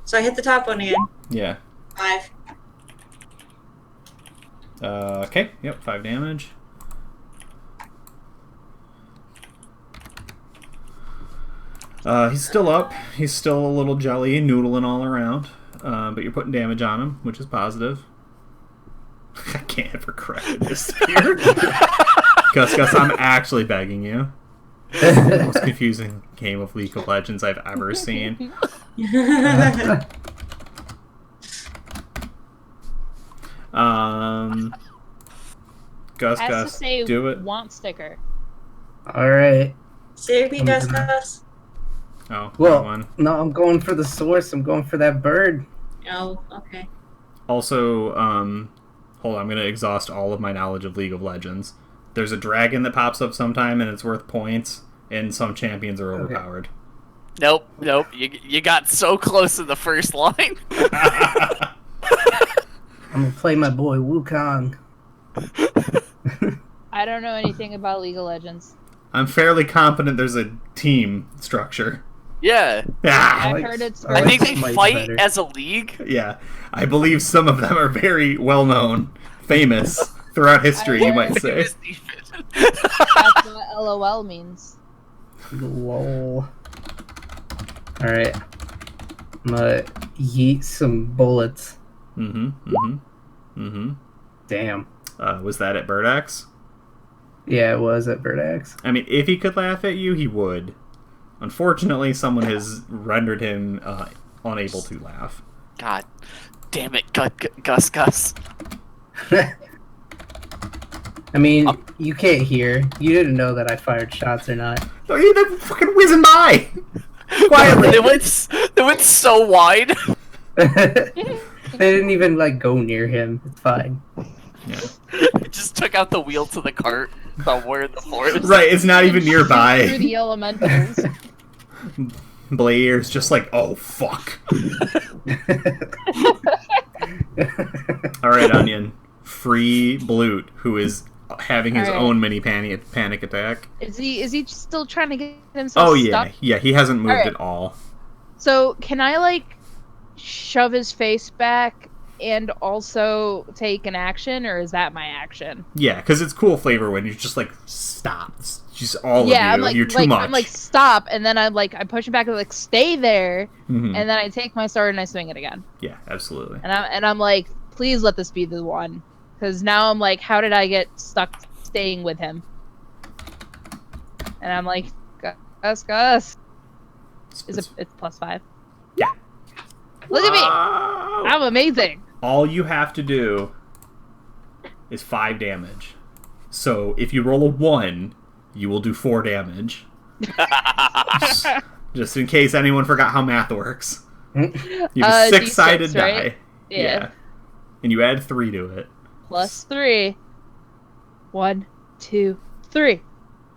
So I hit the top one again. Yeah. 5. Okay. Yep. 5 damage. He's still up. He's still a little jelly, noodling all around. But you're putting damage on him, which is positive. I can't ever correct this here. Gus, I'm actually begging you. The most confusing game of League of Legends I've ever seen. Gus, Has to say do it. want sticker. Alright. Seriously, Gus? Oh, Well, one. no, I'm going for the source. I'm going for that bird. Oh, okay. Also, hold on, I'm going to exhaust all of my knowledge of League of Legends. There's a dragon that pops up sometime and it's worth points, and some champions are overpowered. Nope. You got so close in the first line. I'm gonna play my boy Wukong. I don't know anything about League of Legends. I'm fairly confident there's a team structure. Yeah. Ah! I've heard it's. I think they Smite fight better. as a league. Yeah, I believe some of them are very well known, famous throughout history, you might say. That's what LOL means. Lol. Alright. I'm gonna yeet some bullets. Damn. Was that at Birdax? Yeah, it was at Birdax. I mean, if he could laugh at you, he would. Unfortunately, someone has rendered him unable to laugh. God damn it, Gus. I mean, you can't hear. You didn't know that I fired shots or not. Oh, they're fucking whizzing by! Quietly! They went so wide. They didn't even, go near him. It's fine. Yeah. It just took out the wheel to the cart somewhere in the forest. Right, it's not even Through nearby. the elementals. Blair's just like, oh, fuck. Alright, Onion. free Blute, who is having his own mini panic attack. Is he still trying to get himself Oh yeah, stuck? yeah. He hasn't moved at all. So can I like shove his face back and also take an action, or is that my action? Yeah, because it's cool flavor when you just like stop. It's just all of you. I'm like, You're too much. I'm like stop, and then I push him back and like stay there, Mhm. and then I take my sword and I swing it again. Yeah, absolutely. And I'm like, please let this be the one, because now I'm like, how did I get stuck staying with him? And I'm like, Gus. It's +5. Yeah. Look at me! Wow. I'm amazing. All you have to do is 5 damage. So if you roll a 1, you will do 4 damage. Just in case anyone forgot how math works. You have a 6-sided D6, die. right? Yeah. And you add 3 to it. +3. 1, 2, 3.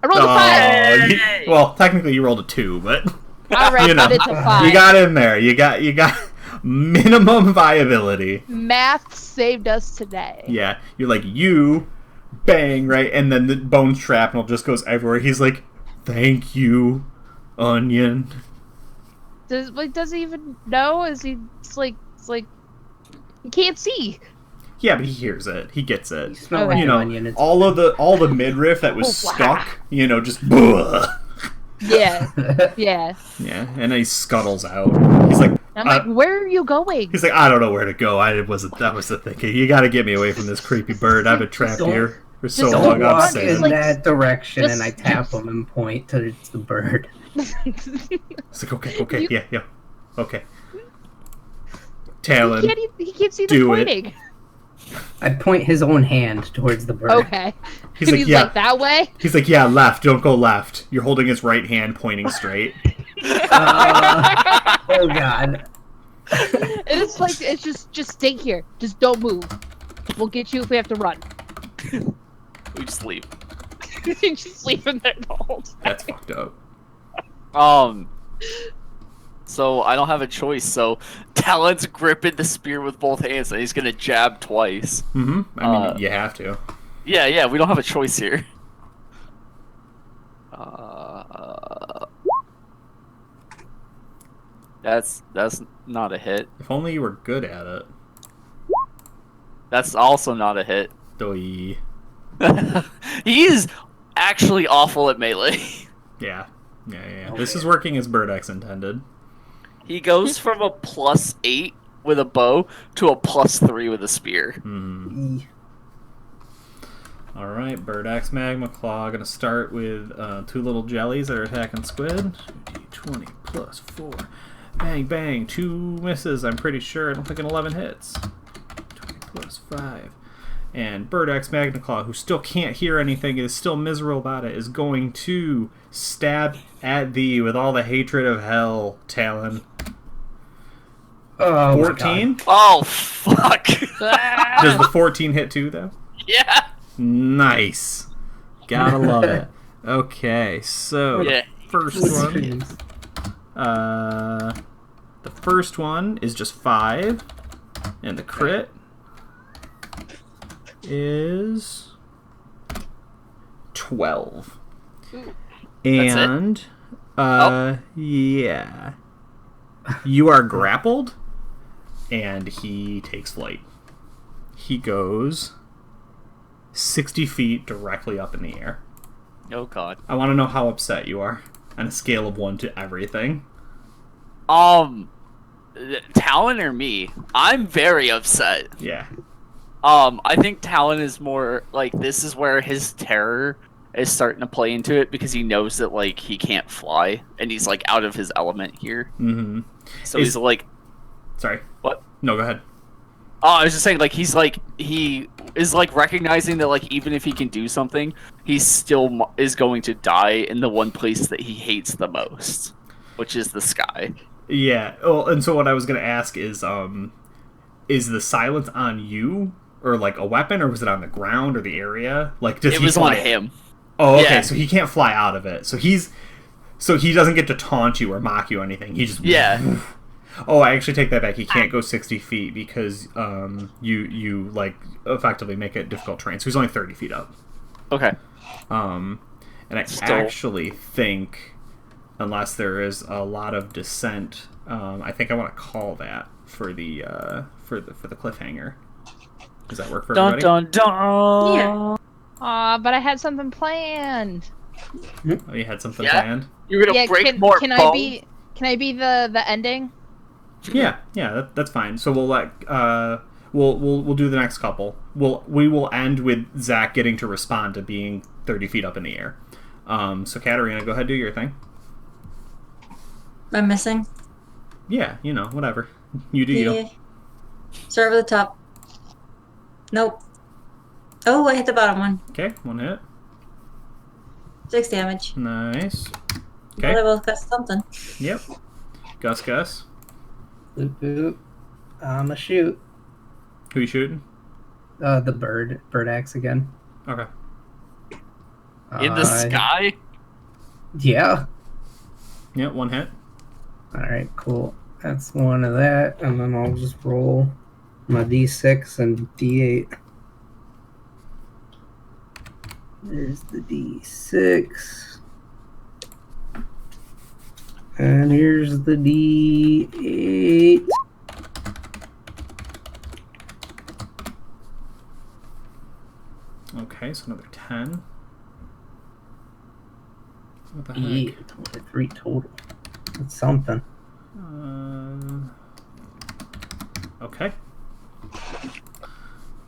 I rolled a 5. Well, technically you rolled a 2, but Alright, you know, but it's a 5. you got in there. You got minimum viability. Math saved us today. Yeah, you're like, you, bang, right? And then the bone shrapnel just goes everywhere. He's like, thank you, onion. Does he even know? Is he? It's like he can't see. Yeah, but he hears it. He gets it. You smell Okay. like You know, onion. It's all the midriff that was stuck, you know, just Yeah, yeah. yeah, and then he scuttles out. He's like, I'm like, where are you going? he's like, I don't know where to go. That was the thing. You got to get me away from this creepy bird. I've been trapped here for so don't long. I'm walk sad. in that direction, just- and I tap him and point to the bird. It's like, okay, yeah, okay. Talon, He can't see the do it. pointing. I point his own hand towards the bird. Okay. He's like, He's yeah. like, that way? He's like, yeah, left. Don't go left. You're holding his right hand pointing straight. Oh god. It's like, it's just stay here. Just don't move. We'll get you if we have to run. We just leave. Just leave him there the whole time. That's fucked up. So I don't have a choice. So Talon's gripping the spear with both hands, and he's gonna jab twice. Mm-hmm. I mean, you have to. Yeah, we don't have a choice here. That's not a hit. If only you were good at it. That's also not a hit. Doi. He is actually awful at melee. Yeah. This is working as Birdex intended. He goes from a +8 with a bow to a +3 with a spear. Mm. Alright, Birdex Magma Claw. Gonna start with 2 little jellies that are attacking squid. 2d20 plus 4. Bang, bang. 2 misses, I'm pretty sure. I don't think an 11 hits. 20 plus 5. And Birdex Magna Claw, who still can't hear anything, is still miserable about it, is going to stab at thee with all the hatred of hell, Talon. Oh, 14? Oh, fuck. Does the 14 hit too, though? Yeah. Nice. Gotta love it. Okay, so Yeah. first one. The first one is just 5, and the crit is 12. And yeah, you are grappled, and he takes flight. He goes 60 feet directly up in the air. Oh god. I want to know how upset you are on a scale of 1 to everything. Talon or me? I'm very upset. Yeah. I think Talon is more like, this is where his terror is starting to play into it, because he knows that like he can't fly and he's like out of his element here. Mm-hmm. So he's like, Sorry. what? No, go ahead. Oh, I was just saying, like, he is like recognizing that like even if he can do something, he still is going to die in the one place that he hates the most, which is the sky. Yeah. Well, and so what I was gonna ask is the silence on you, or like a weapon, or was it on the ground or the area? Like, does It he was fly? on him. Oh, okay. Yeah. So he can't fly out of it. So he doesn't get to taunt you or mock you or anything. He just Yeah. Oh, I actually take that back. He can't go 60 feet because you like effectively make it difficult terrain. So he's only 30 feet up. Okay. And I actually think, unless there is a lot of descent, I think I want to call that for the cliffhanger. Does that work for everybody? Dun dun. Yeah. Aw, but I had something planned. Oh, you had something planned? You're gonna break more can bones? Can I be the ending? Yeah, that's fine. So we'll let we'll do the next couple. We will end with Zach getting to respond to being 30 feet up in the air. So Katarina, go ahead, do your thing. I'm missing. Yeah, whatever. You do you. Start with the top. Nope. Oh, I hit the bottom one. Okay, one hit. 6 damage. Nice. Well, I Okay. both got something. Yep. Gus. Boop, boop. I'ma shoot. Who you shooting? The bird axe again. Okay. In the sky? Yeah. Yep, one hit. Alright, cool. That's one of that, and then I'll just roll my D6 and D8. There's the D6. And here's the D8. Okay, so another 10. What the heck? 3 total. That's something. Okay.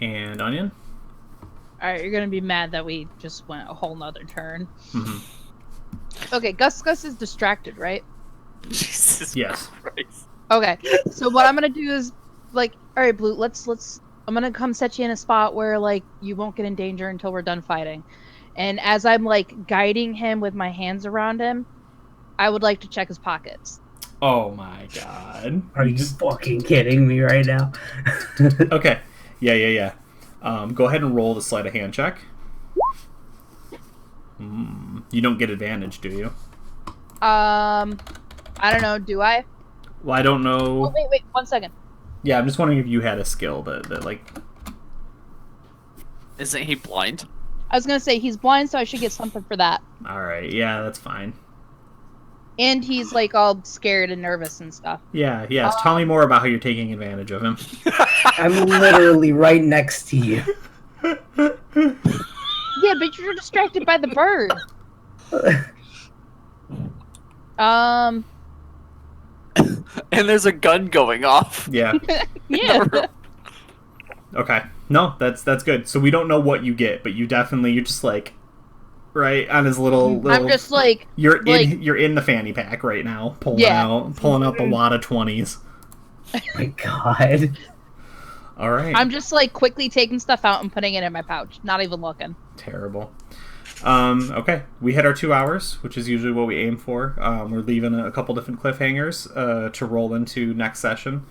And Onion? Alright, you're gonna be mad that we just went a whole nother turn. Mm-hmm. Okay, Gus is distracted, right? Jesus Yes. Christ. Okay, so what I'm gonna do is, like, alright, Blue, let's I'm gonna come set you in a spot where, like, you won't get in danger until we're done fighting. And as I'm, like, guiding him with my hands around him, I would like to check his pockets. Oh my god. Are you fucking kidding me right now? Okay. Yeah. Go ahead and roll the sleight of hand check. You don't get advantage, do you? I don't know, do I? Well, I don't know. Oh, wait, 1 second. Yeah, I'm just wondering if you had a skill that like... Isn't he blind? I was gonna say, he's blind, so I should get something for that. Alright, yeah, that's fine. And he's, like, all scared and nervous and stuff. Yeah. Tell me more about how you're taking advantage of him. I'm literally right next to you. Yeah, but you're distracted by the bird. And there's a gun going off. Yeah. Yeah. Okay. No, that's good. So we don't know what you get, but you're just like right on his little I'm just like you're in the fanny pack right now, pulling out a lot of 20s. Oh my god. All right. I'm just like quickly taking stuff out and putting it in my pouch, not even looking. Terrible. Okay, we hit our 2 hours, which is usually what we aim for. We're leaving a couple different cliffhangers to roll into next session,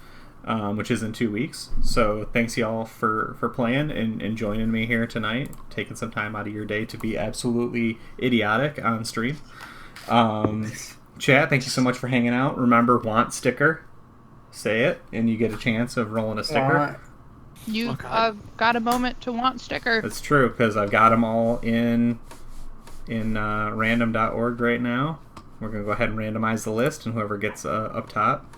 which is in 2 weeks. So thanks y'all for playing and joining me here tonight, taking some time out of your day to be absolutely idiotic on stream. Chat, thank you so much for hanging out. Remember, want sticker. Say it, and you get a chance of rolling a sticker. You've got a moment to want sticker. That's true, because I've got them all in random.org right now. We're going to go ahead and randomize the list, and whoever gets up top.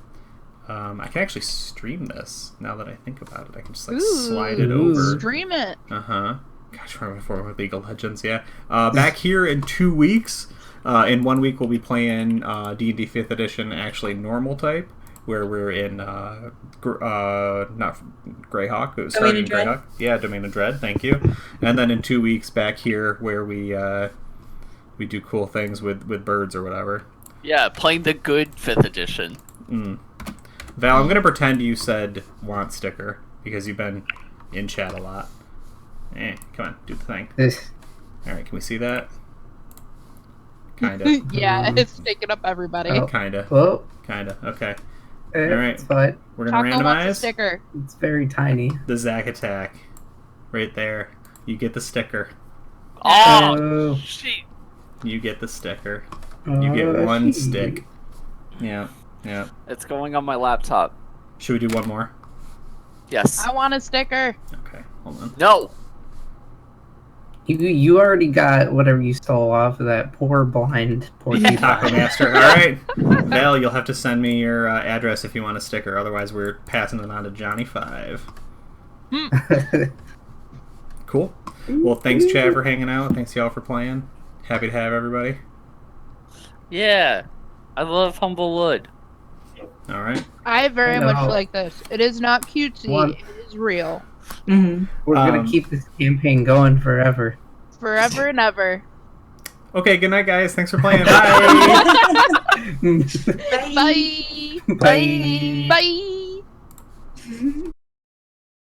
I can actually stream this, now that I think about it. I can just slide it over. Stream it. Uh-huh. Gosh, we're for League of Legends, yeah. Back here in 2 weeks, in 1 week we'll be playing D&D 5th edition, actually normal type, where we're in not Greyhawk, it was starting Greyhawk. Yeah, Domain of Dread, thank you. And then in 2 weeks back here where we do cool things with birds or whatever. Yeah, playing the good 5th edition. Val, I'm gonna pretend you said want sticker because you've been in chat a lot. Come on, do the thing. Alright, can we see that? Kinda. Yeah, it's taking up everybody. Oh, kinda. Well, Kinda. Okay. it's fine. We're gonna Taco wants a randomize sticker. It's very tiny. the Zack attack. Right there. You get the sticker. Oh, shit. You get the sticker. You get one stick. Yeah. Yeah. It's going on my laptop. Should we do one more? Yes. I want a sticker. Okay, hold on. No. You already got whatever you stole off of that poor blind porcupine. Taco Master. All right, Val, you'll have to send me your address if you want a sticker. Otherwise, we're passing it on to Johnny 5. Cool. Well, thanks, Chad, for hanging out. Thanks, y'all, for playing. Happy to have everybody. Yeah. I love Humblewood. All right. I very much No. like this. It is not cutesy. One- It is real. Mm-hmm. We're gonna keep this campaign going forever. Forever and ever. Okay, good night, guys. Thanks for playing. Bye. Bye. Bye. Bye. Bye.